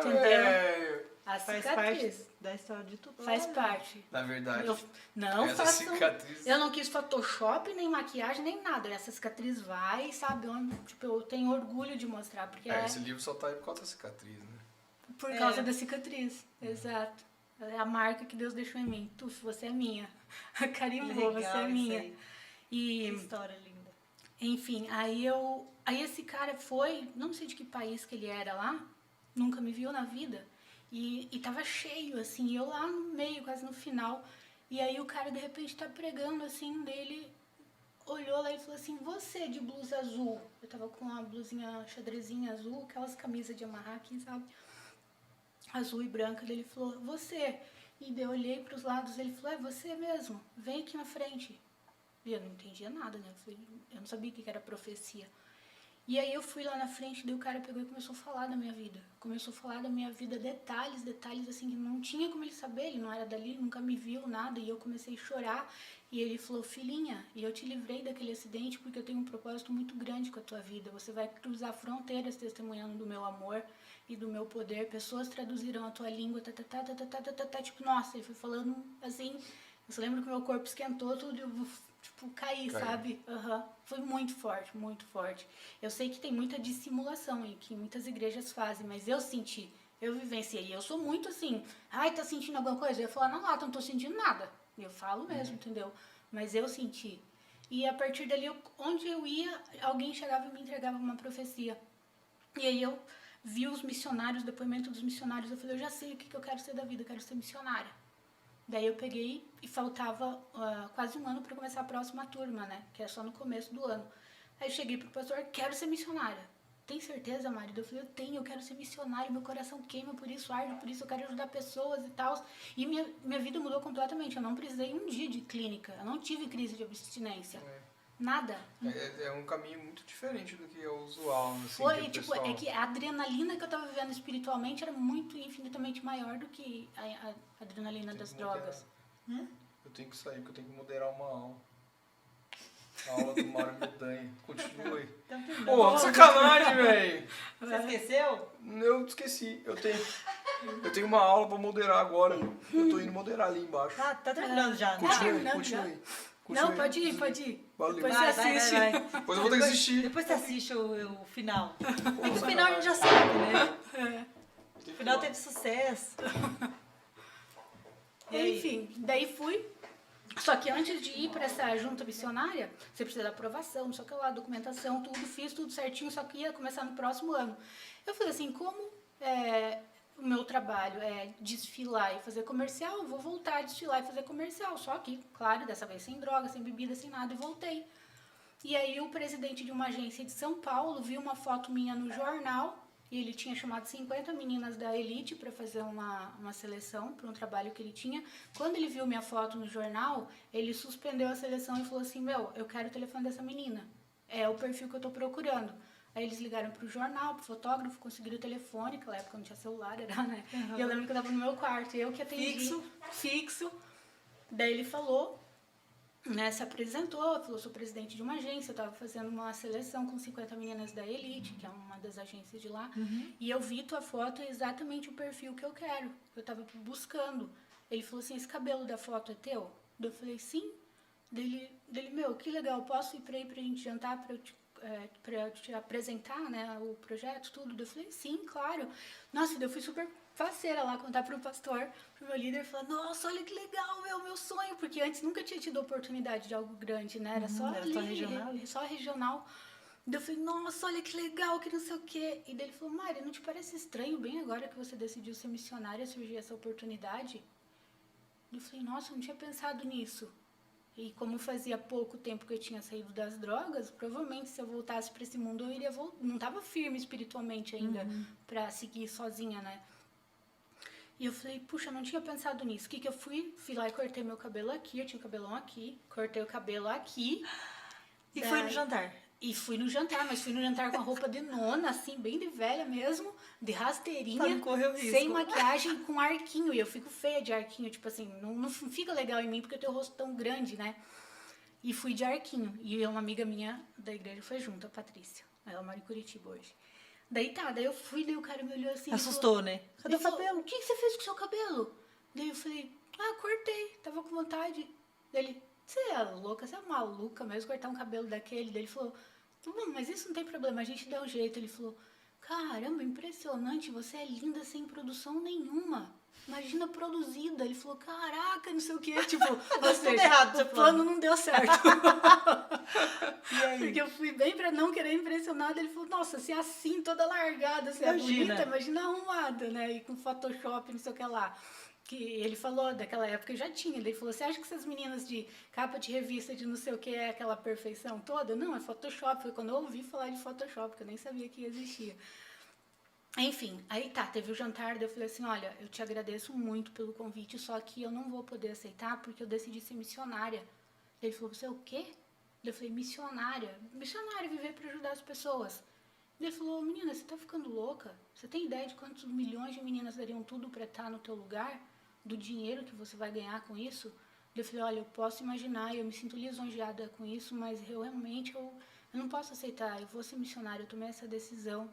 Entendeu? A Faz cicatriz. parte da história de tudo. Faz parte. Na verdade, Essa cicatriz... Eu não quis Photoshop, nem maquiagem, nem nada. Essa cicatriz vai, sabe? Eu tenho orgulho de mostrar. Porque esse livro só tá aí por causa da cicatriz, né? por causa da cicatriz. Exato. É a marca que Deus deixou em mim. Tuf, você é minha. Carimbou, você é minha. Que história linda. Enfim, aí esse cara foi, não sei de que país que ele era lá, nunca me viu na vida. E tava cheio, assim, eu lá no meio, quase no final. E aí o cara, de repente, tá pregando, assim, dele, olhou lá e falou assim, você de blusa azul. Eu tava com uma blusinha xadrezinha azul, aquelas camisas de amarrar aqui, sabe? Azul e branca. Ele falou, você. E daí eu olhei pros lados, ele falou, é você mesmo, vem aqui na frente. E eu não entendia nada, né? Eu não sabia o que era profecia. E aí eu fui lá na frente, daí o cara pegou e começou a falar da minha vida. Começou a falar da minha vida, detalhes assim, que não tinha como ele saber, ele não era dali, nunca me viu, nada. E eu comecei a chorar, e ele falou, filhinha, e eu te livrei daquele acidente porque eu tenho um propósito muito grande com a tua vida. Você vai cruzar fronteiras testemunhando do meu amor e do meu poder. Pessoas traduzirão a tua língua, tipo, nossa, ele foi falando assim. Eu só lembro que meu corpo esquentou tudo, eu, tipo, caí, sabe? Foi muito forte, muito forte. Eu sei que tem muita dissimulação e que muitas igrejas fazem, mas eu senti, eu vivenciei. Eu sou muito assim, ai, tá sentindo alguma coisa? Eu ia falar, não, não tô sentindo nada. Eu falo mesmo, entendeu? Mas eu senti. E a partir dali, onde eu ia, alguém chegava e me entregava uma profecia. E aí eu vi os missionários, o depoimento dos missionários, eu falei, eu já sei o que eu quero ser da vida, eu quero ser missionária. Daí eu peguei e faltava quase um ano para começar a próxima turma, né? Que é só no começo do ano. Aí eu cheguei pro pastor, quero ser missionária. Tem certeza, marido? Eu falei, eu tenho, eu quero ser missionária, meu coração queima por isso, arde por isso, eu quero ajudar pessoas e tal. E minha vida mudou completamente, eu não precisei um dia de clínica, eu não tive crise de abstinência. Nada. É um caminho muito diferente do que é o usual, assim. Foi, tipo, é que a adrenalina que eu tava vivendo espiritualmente era muito, infinitamente maior do que a adrenalina das drogas. Eu tenho que sair, porque eu tenho que moderar uma aula. A aula do Mário Mendanha. Continua aí. Pô, sacanagem, velho! Você esqueceu? Eu esqueci. Eu tenho uma aula pra moderar agora. Eu tô indo moderar ali embaixo. Tá terminando já, né? Continue. Não, pode ir. Valeu. Depois você assiste. Vai. Depois eu vou ter que assistir. Depois você assiste o final. É que o final a gente já sabe, né? O final teve sucesso. E aí? Enfim, daí fui. Só que antes de ir para essa junta missionária, você precisa da aprovação, não sei o que lá, documentação, tudo, fiz tudo certinho, só que ia começar no próximo ano. Eu falei assim, como o meu trabalho é desfilar e fazer comercial, eu vou voltar a desfilar e fazer comercial. Só que, claro, dessa vez sem droga, sem bebida, sem nada, e voltei. E aí o presidente de uma agência de São Paulo viu uma foto minha no jornal, e ele tinha chamado 50 meninas da Elite para fazer uma seleção para um trabalho que ele tinha. Quando ele viu minha foto no jornal, ele suspendeu a seleção e falou assim, eu quero o telefone dessa menina. É o perfil que eu tô procurando. Aí eles ligaram pro jornal, pro fotógrafo, conseguiram o telefone, naquela época não tinha celular, era, né? E eu lembro que eu tava no meu quarto, eu que atendi. Fixo. Daí ele falou, né, se apresentou, falou, sou presidente de uma agência, eu tava fazendo uma seleção com 50 meninas da Elite, que é uma das agências de lá, e eu vi tua foto, é exatamente o perfil que eu quero, eu tava buscando. Ele falou assim, esse cabelo da foto é teu? Eu falei, sim. Dele, que legal, posso ir pra aí pra gente jantar, pra eu te apresentar, né, o projeto, tudo? Eu falei, sim, claro. Nossa, eu fui super faceira lá contar pro pastor, pro meu líder, falar, nossa, olha que legal, meu sonho, porque antes nunca tinha tido oportunidade de algo grande, né, era só ali, só regional. Daí eu falei, nossa, olha que legal, que não sei o quê. E daí ele falou, Mari, não te parece estranho, bem agora que você decidiu ser missionária, surgir essa oportunidade? Eu falei, nossa, eu não tinha pensado nisso. E como fazia pouco tempo que eu tinha saído das drogas, provavelmente se eu voltasse para esse mundo eu iria não estava firme espiritualmente ainda para seguir sozinha, né? E eu falei, puxa, eu não tinha pensado nisso. O que eu fui? Fui lá e cortei meu cabelo aqui, eu tinha o cabelão aqui, cortei o cabelo aqui. E foi no jantar? E fui no jantar, mas fui no jantar com a roupa de nona, assim, bem de velha mesmo, de rasteirinha, Pra não correr o risco. sem maquiagem, com arquinho. E eu fico feia de arquinho, tipo assim, não fica legal em mim porque eu tenho o rosto tão grande, né? E fui de arquinho. E uma amiga minha da igreja foi junto, a Patrícia. Ela mora em Curitiba hoje. Daí daí eu fui, daí o cara me olhou assim. Assustou, né? Cadê o cabelo? O que você fez com o seu cabelo? Daí eu falei, cortei, tava com vontade. Daí ele, você é louca, você é maluca mesmo, cortar um cabelo daquele? Daí ele falou, mas isso não tem problema, a gente dá um jeito. Ele falou, caramba, impressionante, você é linda sem produção nenhuma. Imagina produzida. Ele falou, caraca, não sei o que, tipo, ou seja, errado, o plano não deu certo. Porque eu fui bem pra não querer impressionar. Ele falou, nossa, se é assim, toda largada, se é bonita, imagina arrumada, né? E com Photoshop, não sei o que lá. Que ele falou, daquela época já tinha. Ele falou, você acha que essas meninas de capa de revista, de não sei o que, é aquela perfeição toda? Não, é Photoshop. Foi quando eu ouvi falar de Photoshop, que eu nem sabia que existia. Enfim, aí teve o jantar, daí eu falei assim, olha, eu te agradeço muito pelo convite, só que eu não vou poder aceitar porque eu decidi ser missionária. Ele falou, você é o quê? Eu falei, missionária. Missionária, viver para ajudar as pessoas. Ele falou, menina, você tá ficando louca? Você tem ideia de quantos milhões de meninas dariam tudo pra estar no teu lugar? Do dinheiro que você vai ganhar com isso? Eu falei, olha, eu posso imaginar, eu me sinto lisonjeada com isso, mas realmente eu não posso aceitar, eu vou ser missionária, eu tomei essa decisão.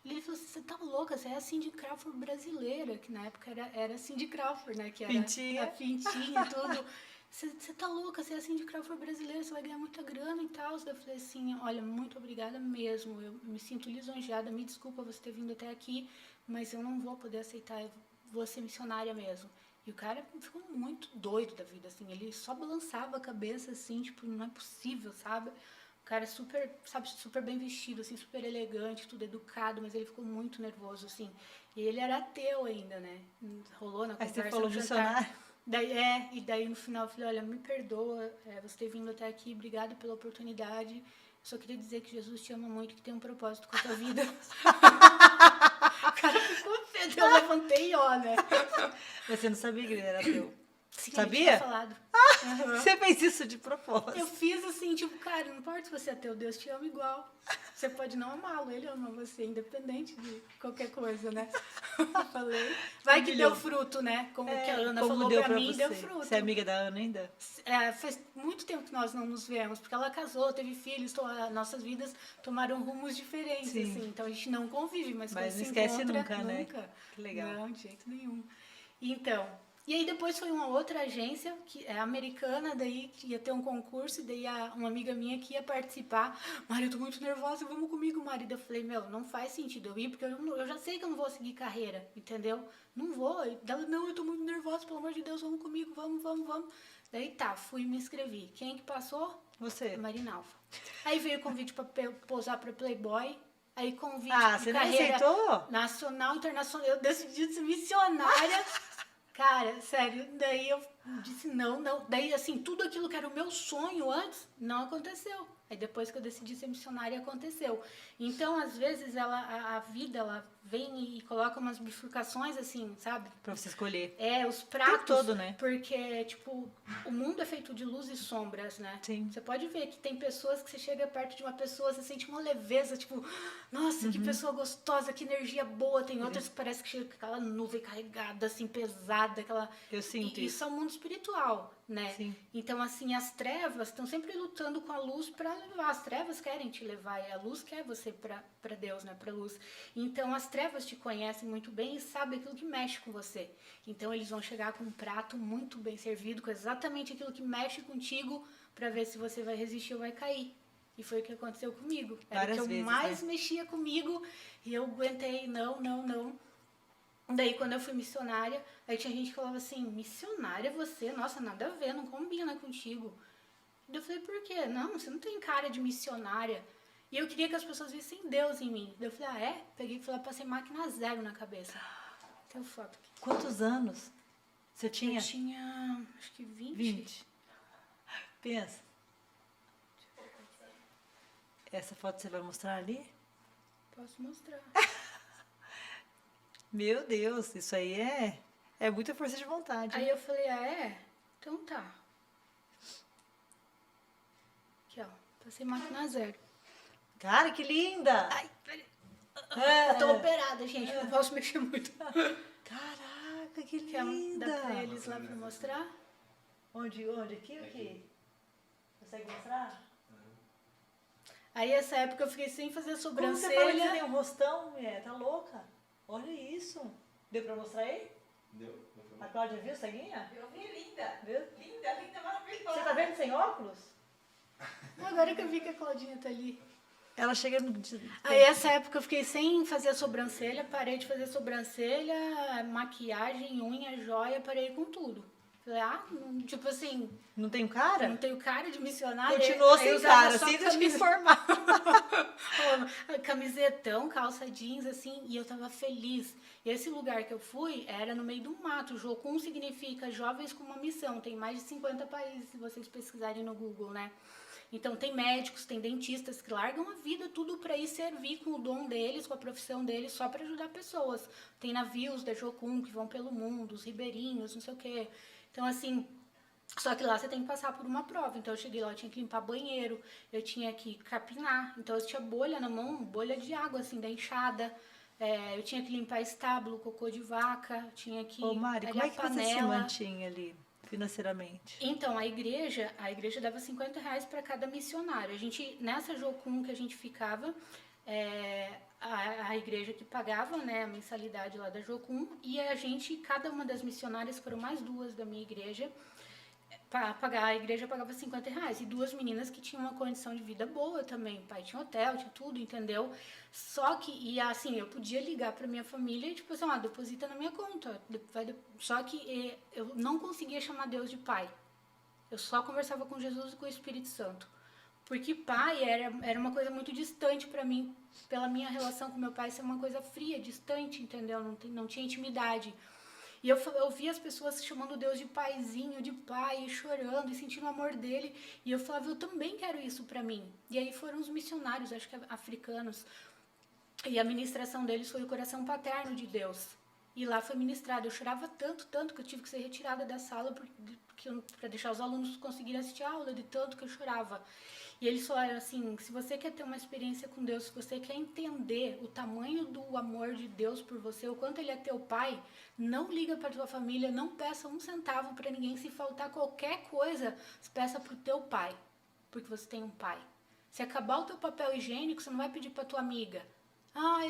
Ele falou assim, você tá louca, você é a Cindy Crawford brasileira, que na época era a Cindy Crawford, né? Que era Pintinha. a pintinha e tudo. Você tá louca, você é a Cindy Crawford brasileira, você vai ganhar muita grana e tal. Eu falei assim, olha, muito obrigada mesmo, eu me sinto lisonjeada, me desculpa você ter vindo até aqui, mas eu não vou poder aceitar, eu vou ser missionária mesmo. E o cara ficou muito doido da vida, assim, ele só balançava a cabeça, assim, tipo, não é possível, sabe? O cara super, sabe, super bem vestido, assim, super elegante, tudo educado, mas ele ficou muito nervoso, assim. E ele era ateu ainda, né? Rolou na Aí conversa você falou no jantar. missionário. E daí no final eu falei, olha, me perdoa você ter vindo até aqui, obrigada pela oportunidade. Só queria dizer que Jesus te ama muito, que tem um propósito com a tua vida. O cara ficou feio, eu levantei e ó, né? Mas você não sabia que ele era teu. Sim, Sabia? ele tinha falado. Aham. Você fez isso de propósito. Eu fiz assim, tipo, cara, não importa se você é ateu, Deus te ama igual. Você pode não amá-lo, ele ama você, independente de qualquer coisa, né? Eu falei. Vai que deu fruto, né? Como que a Ana Como falou deu pra mim, você? deu fruto. Você é amiga da Ana ainda? Faz muito tempo que nós não nos vemos, porque ela casou, teve filhos, nossas vidas tomaram rumos diferentes, Sim. assim. Então a gente não convive, mas quando Mas não se esquece encontra, nunca, né? nunca. Que legal. Não, de jeito nenhum. Então, e aí depois foi uma outra agência, que é americana, daí que ia ter um concurso, e daí uma amiga minha que ia participar. Mari, eu tô muito nervosa, vamos comigo, Mari. Daí eu falei, meu, não faz sentido eu ir, porque eu já sei que eu não vou seguir carreira, entendeu? Não vou. E ela, não, eu tô muito nervosa, pelo amor de Deus, vamos comigo, vamos. Daí tá, fui e me inscrevi. Quem que passou? Você. Marinalva. Aí veio o convite pra posar pra Playboy. Aí convite Ah, de você nem carreira aceitou? nacional, internacional. Eu decidi ser missionária. Cara, sério, daí eu disse não. Daí, assim, tudo aquilo que era o meu sonho antes, não aconteceu. Aí depois que eu decidi ser missionária, aconteceu. Então, às vezes, a vida, ela vem e coloca umas bifurcações, assim, sabe? Pra você escolher. Os pratos. todo, né? Porque, tipo, o mundo é feito de luz e sombras, né? Sim. Você pode ver que tem pessoas que você chega perto de uma pessoa, você sente uma leveza, tipo, nossa, que pessoa gostosa, que energia boa. Tem outras que parece que chega com aquela nuvem carregada, assim, pesada, aquela... Eu sinto Isso é o mundo espiritual, né? Sim. Então, assim, as trevas estão sempre lutando com a luz para levar. As trevas querem te levar e a luz quer você para Deus, né? Para luz. Então, as trevas te conhecem muito bem e sabem aquilo que mexe com você. Então, eles vão chegar com um prato muito bem servido, com exatamente aquilo que mexe contigo, para ver se você vai resistir ou vai cair. E foi o que aconteceu comigo. Era Várias o que vezes, mais né? mexia comigo e eu aguentei, não. Daí, quando eu fui missionária, aí tinha gente que falava assim, missionária você? Nossa, nada a ver, não combina contigo. Daí eu falei, por quê? Não, você não tem cara de missionária. E eu queria que as pessoas vissem Deus em mim. Daí eu falei, Peguei e falei, passei máquina zero na cabeça. Tem foto aqui. Quantos anos você tinha? Eu tinha, acho que 20. 20. Pensa. Essa foto você vai mostrar ali? Posso mostrar. Meu Deus, isso aí é muita força de vontade. Aí eu falei, Então tá. Aqui, ó. Passei máquina zero. Cara, que linda! Ai, peraí. É. Eu tô operada, gente. Não posso mexer muito. Caraca, que Quer linda! dar pra eles lá pra mostrar? Onde? Aqui ou aqui? Consegue mostrar? Aí, essa época, eu fiquei sem fazer Como você fala que você tem sobrancelha. um rostão, mulher? Tá louca? Olha isso. Deu pra mostrar aí? Deu? A Cláudia viu, ceguinha? Eu vi, linda. Viu? Linda, maravilhosa. Você tá vendo sem óculos? Agora que eu vi que a Claudinha tá ali. Ela chega no... Aí, essa época, eu fiquei sem fazer a sobrancelha. Parei de fazer sobrancelha, maquiagem, unha, joia. Parei com tudo. Falei, tipo assim, Não tem cara? não tenho cara de missionária. Continuou Aí eu sem usava cara, só sem te camisa- informar. Camisetão, calça jeans, assim, e eu tava feliz. E esse lugar que eu fui era no meio do mato. Jocum significa Jovens com uma Missão. Tem mais de 50 países, se vocês pesquisarem no Google, né? Então, tem médicos, tem dentistas que largam a vida tudo para ir servir com o dom deles, com a profissão deles, só para ajudar pessoas. Tem navios da Jocum que vão pelo mundo, os ribeirinhos, não sei o quê. Então, assim, Só que lá você tem que passar por uma prova. Então eu cheguei lá, eu tinha que limpar banheiro, eu tinha que capinar. Então eu tinha bolha na mão, bolha de água, assim, da enxada. Eu tinha que limpar estábulo, cocô de vaca, tinha que Ô, Mari, como pegar é que você se mantinha ali financeiramente? Então, a igreja dava R$ 50 para cada missionário. A gente, nessa Jocum que a gente ficava, a igreja que pagava, né, a mensalidade lá da Jocum, e a gente, cada uma das missionárias, foram mais duas da minha igreja, a igreja pagava R$ 50. E duas meninas que tinham uma condição de vida boa também. O pai tinha hotel, tinha tudo, entendeu? Só que, e assim, eu podia ligar pra minha família e, tipo assim, deposita na minha conta. Só que eu não conseguia chamar Deus de pai. Eu só conversava com Jesus e com o Espírito Santo. Porque pai era uma coisa muito distante pra mim, pela minha relação com meu pai ser uma coisa fria, distante, entendeu? Não tinha intimidade. E eu via as pessoas chamando Deus de paizinho, de pai, e chorando, e sentindo o amor dele. E eu falava, eu também quero isso pra mim. E aí foram os missionários, acho que africanos. E a ministração deles foi o coração paterno de Deus. E lá foi ministrado. Eu chorava tanto que eu tive que ser retirada da sala para deixar os alunos conseguirem assistir a aula, de tanto que eu chorava. E eles falaram assim, se você quer ter uma experiência com Deus, se você quer entender o tamanho do amor de Deus por você, o quanto ele é teu pai, não liga para tua família, não peça um centavo para ninguém. Se faltar qualquer coisa, peça pro teu pai, porque você tem um pai. Se acabar o teu papel higiênico, você não vai pedir para tua amiga.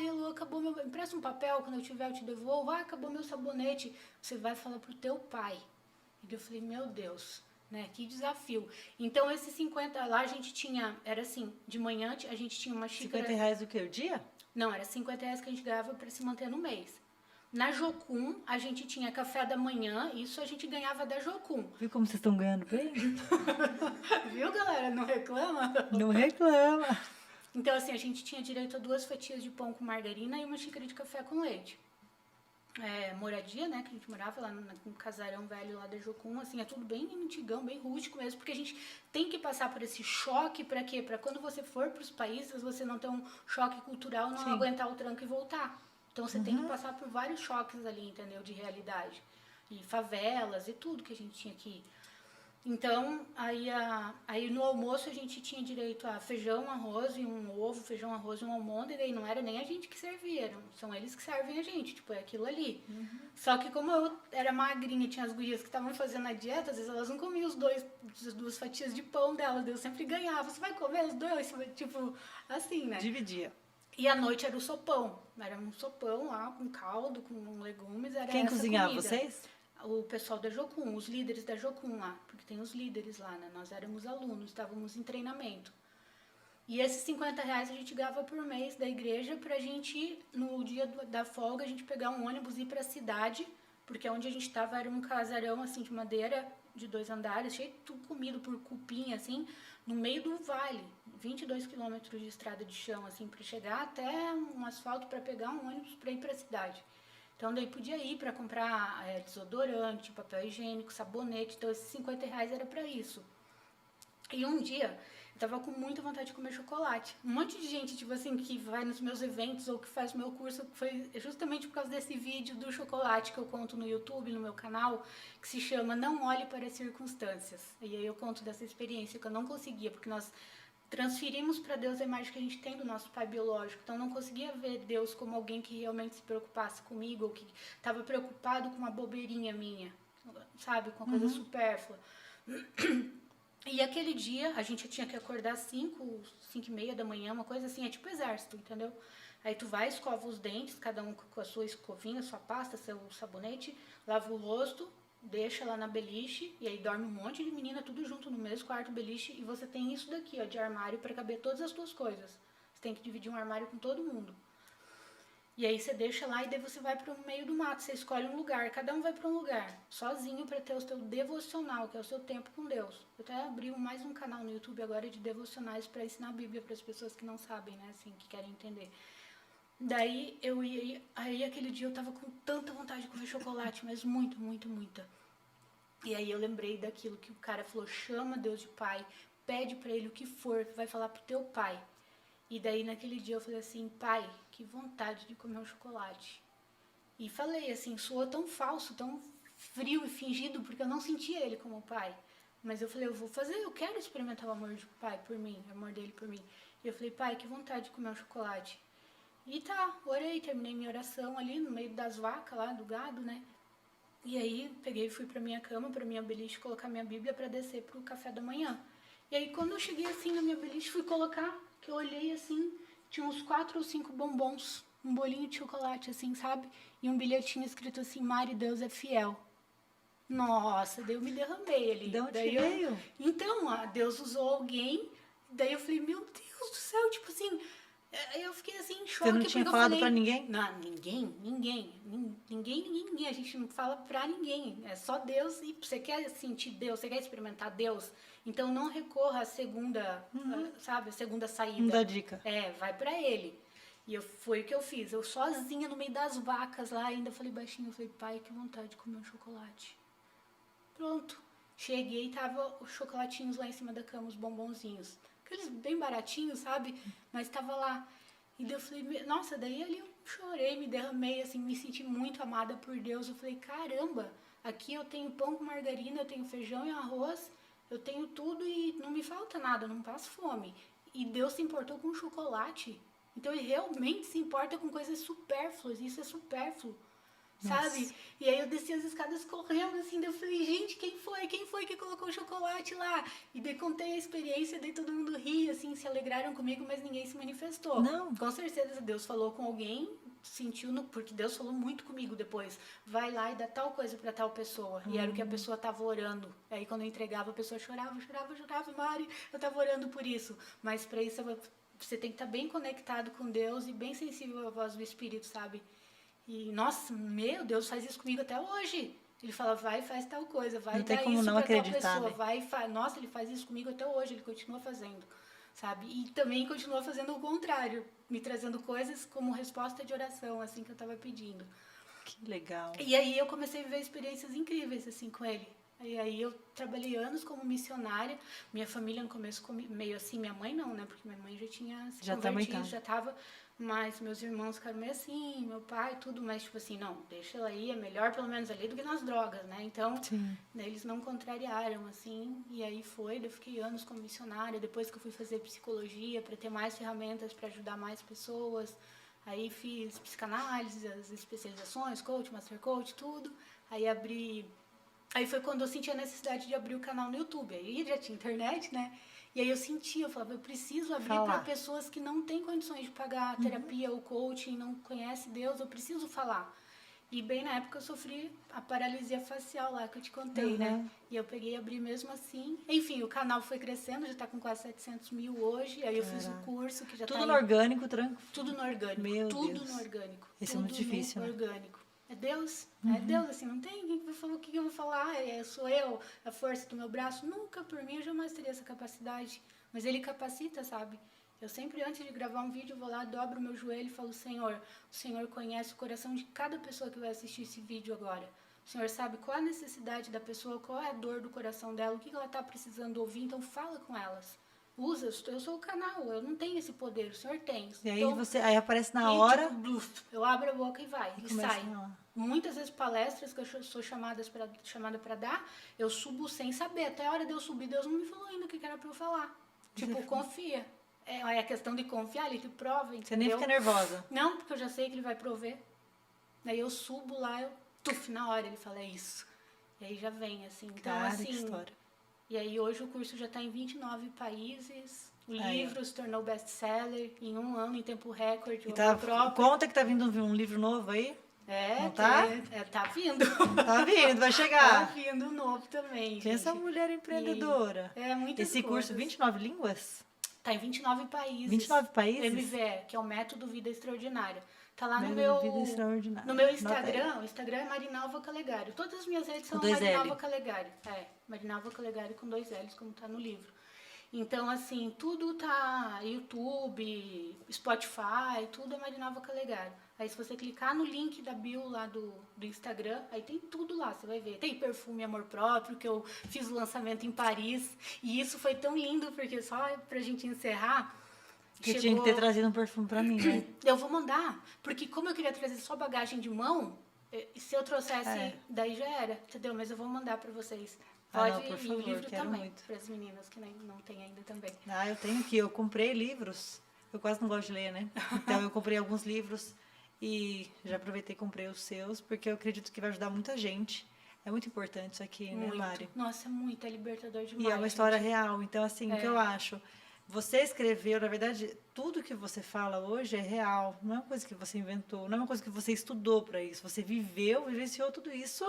Elô, acabou meu... Empresta um papel, quando eu tiver eu te devolvo. Acabou meu sabonete. Você vai falar pro teu pai. E eu falei, meu Deus, né? Que desafio. Então, esses 50 lá, a gente tinha... Era assim, de manhã a gente tinha uma xícara... R$ 50 o quê? O dia? Não, era R$ 50 que a gente ganhava para se manter no mês. Na Jocum, a gente tinha café da manhã. Isso a gente ganhava da Jocum. Viu como vocês estão ganhando bem? Viu, galera? Não reclama? Não reclama. Então, assim, a gente tinha direito a 2 fatias de pão com margarina e uma xícara de café com leite. Moradia, né, que a gente morava lá no casarão velho lá da Jocum, assim, é tudo bem antigão, bem rústico mesmo, porque a gente tem que passar por esse choque, pra quê? Pra quando você for pros países, você não ter um choque cultural, não aguentar o tranco e voltar. Então, você tem que passar por vários choques ali, entendeu, de realidade. E favelas e tudo que a gente tinha aqui. Então, aí no almoço a gente tinha direito a feijão, arroz e um ovo, feijão, arroz e um almôndega, e não era nem a gente que servia, são eles que servem a gente, tipo, é aquilo ali. Só que como eu era magrinha, tinha as gurias que estavam fazendo a dieta, às vezes elas não comiam as 2 fatias de pão delas, eu sempre ganhava, você vai comer os 2? Tipo, assim, né? Dividia. E à noite era o sopão, era um sopão lá, com caldo, com legumes, era Quem essa cozinhava, comida. vocês? O pessoal da Jocum, os líderes da Jocum lá, porque tem os líderes lá, né? Nós éramos alunos, estávamos em treinamento. E esses R$ 50 a gente ganhava por mês da igreja pra gente, no dia da folga, a gente pegar um ônibus e ir pra cidade, porque onde a gente estava era um casarão, assim, de madeira, de 2 andares, cheio de tudo comido por cupim, assim, no meio do vale, 22 quilômetros de estrada de chão, assim, pra chegar até um asfalto pra pegar um ônibus pra ir pra cidade. Então, daí podia ir para comprar desodorante, papel higiênico, sabonete. Então, esses R$ 50 era para isso. E um dia, eu tava com muita vontade de comer chocolate. Um monte de gente, tipo assim, que vai nos meus eventos ou que faz meu curso, foi justamente por causa desse vídeo do chocolate que eu conto no YouTube, no meu canal, que se chama Não Olhe para as Circunstâncias. E aí eu conto dessa experiência que eu não conseguia, porque nós transferimos para Deus a imagem que a gente tem do nosso pai biológico. Então, não conseguia ver Deus como alguém que realmente se preocupasse comigo, ou que estava preocupado com uma bobeirinha minha, sabe? Com uma coisa supérflua. E aquele dia, a gente tinha que acordar às 5h30 da manhã, uma coisa assim, é tipo exército, entendeu? Aí tu vai, escova os dentes, cada um com a sua escovinha, sua pasta, seu sabonete, lava o rosto, deixa lá na beliche, e aí dorme um monte de menina, tudo junto no mesmo quarto beliche, e você tem isso daqui, ó, de armário para caber todas as tuas coisas. Você tem que dividir um armário com todo mundo. E aí você deixa lá e daí você vai para o meio do mato, você escolhe um lugar, cada um vai para um lugar, sozinho, para ter o seu devocional, que é o seu tempo com Deus. Eu até abri mais um canal no YouTube agora de devocionais para ensinar a Bíblia para as pessoas que não sabem, né, assim, que querem entender. Daí eu ia, aí aquele dia eu tava com tanta vontade de comer chocolate, mas muita. E aí eu lembrei daquilo que o cara falou, chama Deus de pai, pede pra ele o que for, vai falar pro teu pai. E daí naquele dia eu falei assim, pai, que vontade de comer um chocolate. E falei assim, soou tão falso, tão frio e fingido, porque eu não sentia ele como pai. Mas eu falei, eu vou fazer, eu quero experimentar o amor do pai por mim, o amor dele por mim. E eu falei, pai, que vontade de comer um chocolate. E tá, orei, terminei minha oração ali no meio das vacas lá, do gado, né? E aí peguei e fui pra minha cama, pra minha beliche, colocar minha Bíblia pra descer pro café da manhã. E aí quando eu cheguei assim na minha beliche, fui colocar, que eu olhei assim, tinha uns 4 ou 5 bombons, um bolinho de chocolate assim, sabe? E um bilhetinho escrito assim, Mari, Deus é fiel. Nossa, daí eu me derramei ali. De onde daí que veio? Então, Deus usou alguém, daí eu falei, meu Deus do céu, tipo assim, eu fiquei assim em choque. Você não tinha porque eu falado falei, pra ninguém? Não, ninguém, a gente não fala pra ninguém, é só Deus, e você quer sentir Deus, você quer experimentar Deus, então não recorra à segunda, sabe, a segunda saída. Não dá dica. Vai pra ele. E foi o que eu fiz, eu sozinha no meio das vacas lá, ainda falei baixinho, eu falei, pai, que vontade de comer um chocolate. Pronto. Cheguei e tava os chocolatinhos lá em cima da cama, os bombonzinhos. Aqueles bem baratinhos, sabe? Mas tava lá. E daí eu falei, nossa, daí ali eu chorei, me derramei, assim, me senti muito amada por Deus. Eu falei, caramba, aqui eu tenho pão com margarina, eu tenho feijão e arroz, eu tenho tudo e não me falta nada, não passo fome. E Deus se importou com chocolate. Então ele realmente se importa com coisas supérfluas, isso é supérfluo. Sabe? Nossa. E aí eu desci as escadas correndo, assim, daí eu falei, gente, quem foi que colocou o chocolate lá? E daí contei a experiência, daí todo mundo ria, assim, se alegraram comigo, mas ninguém se manifestou. Não. Com certeza Deus falou com alguém, sentiu, porque Deus falou muito comigo depois, vai lá e dá tal coisa pra tal pessoa. E era o que a pessoa tava orando. Aí quando eu entregava, a pessoa chorava, Mari, eu tava orando por isso. Mas pra isso você tem que estar bem conectado com Deus e bem sensível à voz do Espírito, sabe? E, nossa, meu Deus, faz isso comigo até hoje. Ele fala, vai e faz tal coisa, vai Não tem dar como isso não pra tal acreditar, pessoa, né? vai e faz. Nossa, ele faz isso comigo até hoje, ele continua fazendo, sabe? E também continua fazendo o contrário, me trazendo coisas como resposta de oração, assim, que eu tava pedindo. Que legal. E aí eu comecei a viver experiências incríveis, assim, com ele. E aí eu trabalhei anos como missionária, minha família no começo meio assim, minha mãe não, né? Porque minha mãe já tinha se convertido, já tava... Mas meus irmãos ficaram meio assim, meu pai, tudo, mas tipo assim, não, deixa ela aí, é melhor pelo menos ali do que nas drogas, né? Então, daí eles não contrariaram, assim, e aí eu fiquei anos como missionária, depois que eu fui fazer psicologia, para ter mais ferramentas para ajudar mais pessoas, aí fiz psicanálise, as especializações, coach, master coach, tudo, aí foi quando eu senti a necessidade de abrir o canal no YouTube, aí já tinha internet, né? E aí eu falava, eu preciso abrir para pessoas que não têm condições de pagar a terapia ou coaching, não conhecem Deus, eu preciso falar. E bem na época eu sofri a paralisia facial lá que eu te contei, né? E eu peguei e abri mesmo assim. Enfim, o canal foi crescendo, já tá com quase 700 mil hoje. Aí eu fiz o curso que já tudo tá no orgânico, tranquilo. Tudo no orgânico. Meu tudo Deus. no orgânico. Isso tudo é muito difícil, no né? orgânico. É Deus, assim, não tem quem vai falar o que eu vou falar, sou eu, a força do meu braço, nunca por mim eu jamais teria essa capacidade, mas ele capacita, sabe? Eu sempre antes de gravar um vídeo vou lá, dobro meu joelho e falo, Senhor, o Senhor conhece o coração de cada pessoa que vai assistir esse vídeo agora, o Senhor sabe qual a necessidade da pessoa, qual é a dor do coração dela, o que ela está precisando ouvir, então fala com elas. Usa, eu sou o canal, eu não tenho esse poder, o senhor tem. E aí então, aí aparece na hora. Tipo, bluf, eu abro a boca e vai, e sai. Lá. Muitas vezes palestras que eu sou chamada para dar, eu subo sem saber. Até a hora de eu subir, Deus não me falou ainda o que era para eu falar. Tipo, confia. É a questão de confiar, ele te prova, entendeu? Você nem fica nervosa. Não, porque eu já sei que ele vai prover. Daí eu subo lá, na hora ele fala, é isso. E aí já vem, assim. Então, Cara, assim, que história. e aí hoje o curso já está em 29 países, o livro se tornou best-seller em 1 ano, em tempo recorde. Conta que tá vindo um livro novo aí? Não tá? Tá vindo. Tá vindo, vai chegar. Tá vindo novo também, Tem essa mulher empreendedora. Muitas Esse curso, 29 línguas? Tá em 29 países. 29 países? MVE, que é o Método Vida Extraordinária. Tá lá no Vida Extraordinária. no meu Instagram. O Instagram é Marinalva Calegário. Todas as minhas redes são Marinalva Calegário. Marinalva Calegário com 2 L's, como tá no livro. Então, assim, tudo tá YouTube, Spotify, tudo é Marinalva Calegário. Aí, se você clicar no link da bio lá do Instagram, aí tem tudo lá, você vai ver. Tem perfume Amor Próprio, que eu fiz o lançamento em Paris. E isso foi tão lindo, porque só pra gente encerrar... Que tinha que ter trazido um perfume pra mim, né? Eu vou mandar, porque como eu queria trazer só bagagem de mão, se eu trouxesse, daí já era, entendeu? Mas eu vou mandar pra vocês. Pode não, por e favor, livro quero também, muito. para as meninas que não tem ainda também. Ah, eu tenho aqui, eu comprei livros. Eu quase não gosto de ler, né? Então eu comprei alguns livros e já aproveitei e comprei os seus, porque eu acredito que vai ajudar muita gente. É muito importante isso aqui, né, Muito. Mari? Nossa, muito, é libertador demais. E é uma história gente. real. Então, assim, o que eu acho? Você escreveu, na verdade, tudo que você fala hoje é real. Não é uma coisa que você inventou, não é uma coisa que você estudou para isso. Você viveu, vivenciou tudo isso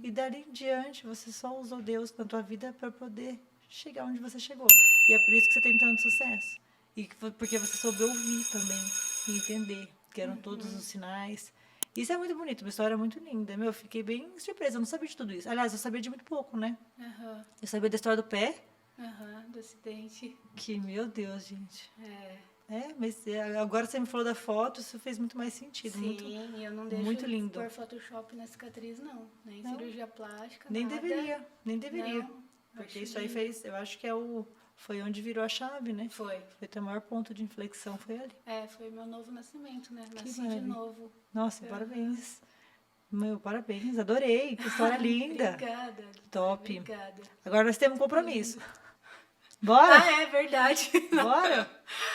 e dali em diante você só usou Deus na tua vida para poder chegar onde você chegou. E é por isso que você tem tanto sucesso. E porque você soube ouvir também e entender que eram todos os sinais. Isso é muito bonito, uma história muito linda. Meu, eu fiquei bem surpresa, eu não sabia de tudo isso. Aliás, eu sabia de muito pouco, né? Aham, Eu sabia da história do pé, do acidente. que, meu Deus, gente. É. Mas agora você me falou da foto, isso fez muito mais sentido. Sim, Muito, e eu não deixo muito lindo. pôr Photoshop na cicatriz, não. Nem Não. cirurgia plástica, nem nada. deveria, nem deveria. Não, Porque acho isso aí lindo. fez, eu acho que foi onde virou a chave, né? Foi. Foi o teu maior ponto de inflexão, foi ali. Foi meu novo nascimento, né? Nasci de maravilha. novo. Nossa, parabéns. Meu, parabéns, adorei, que história linda. Obrigada. Top. Obrigada. Agora nós temos um compromisso. Bora? É verdade. Bora?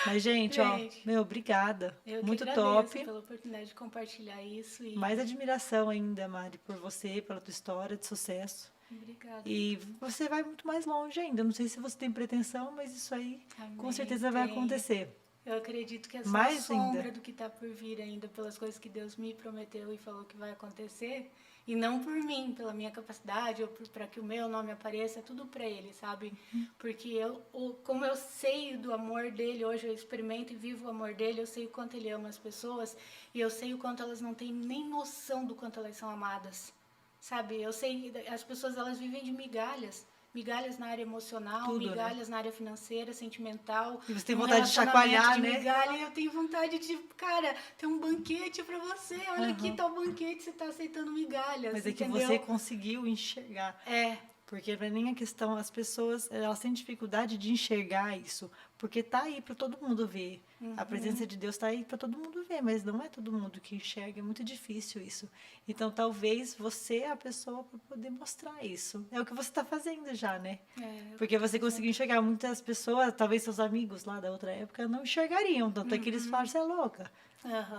Mas, gente, Gente, ó, meu, obrigada. Eu que Muito agradeço top. pela oportunidade de compartilhar isso. E... Mais admiração ainda, Mari, por você, pela tua história de sucesso. Obrigada. E você vai muito mais longe ainda. Não sei se você tem pretensão, mas isso aí com Amém, certeza vai tenho. acontecer. Eu acredito que é só Mais a sombra ainda. do que está por vir ainda, pelas coisas que Deus me prometeu e falou que vai acontecer. E não por mim, pela minha capacidade, ou para que o meu nome apareça, é tudo para Ele, sabe? Porque como eu sei do amor dEle, hoje eu experimento e vivo o amor dEle, eu sei o quanto Ele ama as pessoas, e eu sei o quanto elas não têm nem noção do quanto elas são amadas, sabe? Eu sei, as pessoas, elas vivem de migalhas. Migalhas na área emocional, Tudo, né? migalhas na área financeira, sentimental. E você tem um vontade de chacoalhar, relacionamento de né? migalha, e eu tenho vontade de, cara, ter um banquete pra você. Olha aqui, tá o banquete, você tá aceitando migalhas. Mas é que entendeu? você conseguiu enxergar. Porque não é nem a questão, as pessoas, elas têm dificuldade de enxergar isso, porque tá aí para todo mundo ver. A presença de Deus tá aí para todo mundo ver, mas não é todo mundo que enxerga, é muito difícil isso. Então, talvez você é a pessoa para poder mostrar isso. É o que você está fazendo já, né? Porque você conseguiu enxergar. Muitas pessoas, talvez seus amigos lá da outra época, não enxergariam, tanto é que eles falam, você é louca.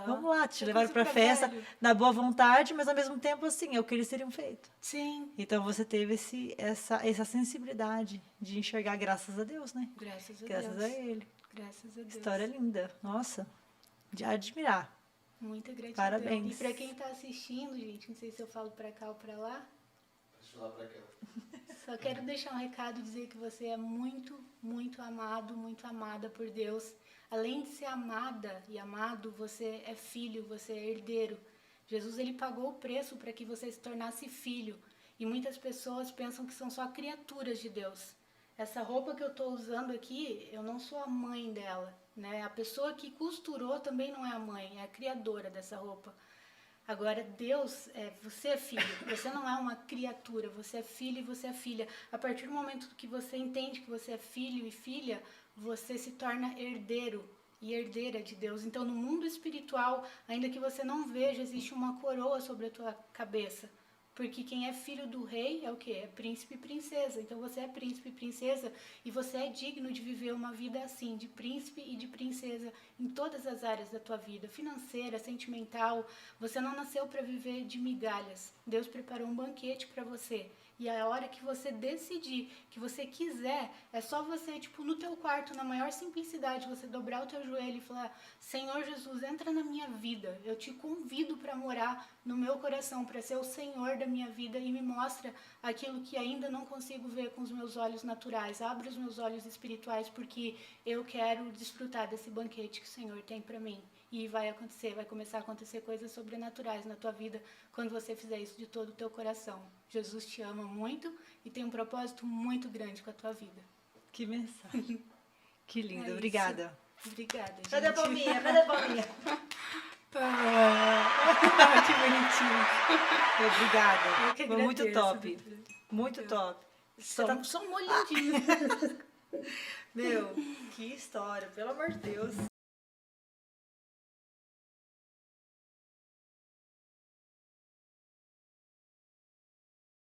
Vamos lá, te levaram para festa na boa vontade, mas ao mesmo tempo, assim, é o que eles teriam feito. Sim. Então você teve essa sensibilidade de enxergar, graças a Deus, né? Graças a Graças Deus. a Ele. Graças a Deus. História linda. Nossa, de admirar. Muita gratidão. Parabéns. E pra quem tá assistindo, gente, não sei se eu falo pra cá ou pra lá, Deixa eu falar pra aquela. só quero deixar um recado, dizer que você é muito, muito amado, muito amada por Deus. Além de ser amada e amado, você é filho, você é herdeiro. Jesus, ele pagou o preço para que você se tornasse filho. E muitas pessoas pensam que são só criaturas de Deus. Essa roupa que eu estou usando aqui, eu não sou a mãe dela, né? A pessoa que costurou também não é a mãe, é a criadora dessa roupa. Agora, Deus, você é filho, você não é uma criatura, você é filho e você é filha. A partir do momento que você entende que você é filho e filha, você se torna herdeiro e herdeira de Deus. Então, no mundo espiritual, ainda que você não veja, existe uma coroa sobre a tua cabeça. Porque quem é filho do rei é o quê? É príncipe e princesa. Então você é príncipe e princesa e você é digno de viver uma vida assim, de príncipe e de princesa em todas as áreas da tua vida, financeira, sentimental. Você não nasceu para viver de migalhas. Deus preparou um banquete para você. E a hora que você decidir, que você quiser, é só você, tipo, no teu quarto, na maior simplicidade, você dobrar o teu joelho e falar: Senhor Jesus, entra na minha vida. Eu te convido para morar no meu coração, para ser o Senhor da minha vida e me mostra aquilo que ainda não consigo ver com os meus olhos naturais. Abre os meus olhos espirituais, porque eu quero desfrutar desse banquete que o Senhor tem para mim. E vai começar a acontecer coisas sobrenaturais na tua vida quando você fizer isso de todo o teu coração. Jesus te ama muito e tem um propósito muito grande com a tua vida. Que mensagem. Que linda. É isso. Obrigada. Obrigada, gente. Cadê a palminha? Cadê a palminha? Que bonitinho. Obrigada. Eu que Foi muito agradeço, top. doutora. Muito top. Só um molhadinho. Meu, que história, pelo amor de Deus.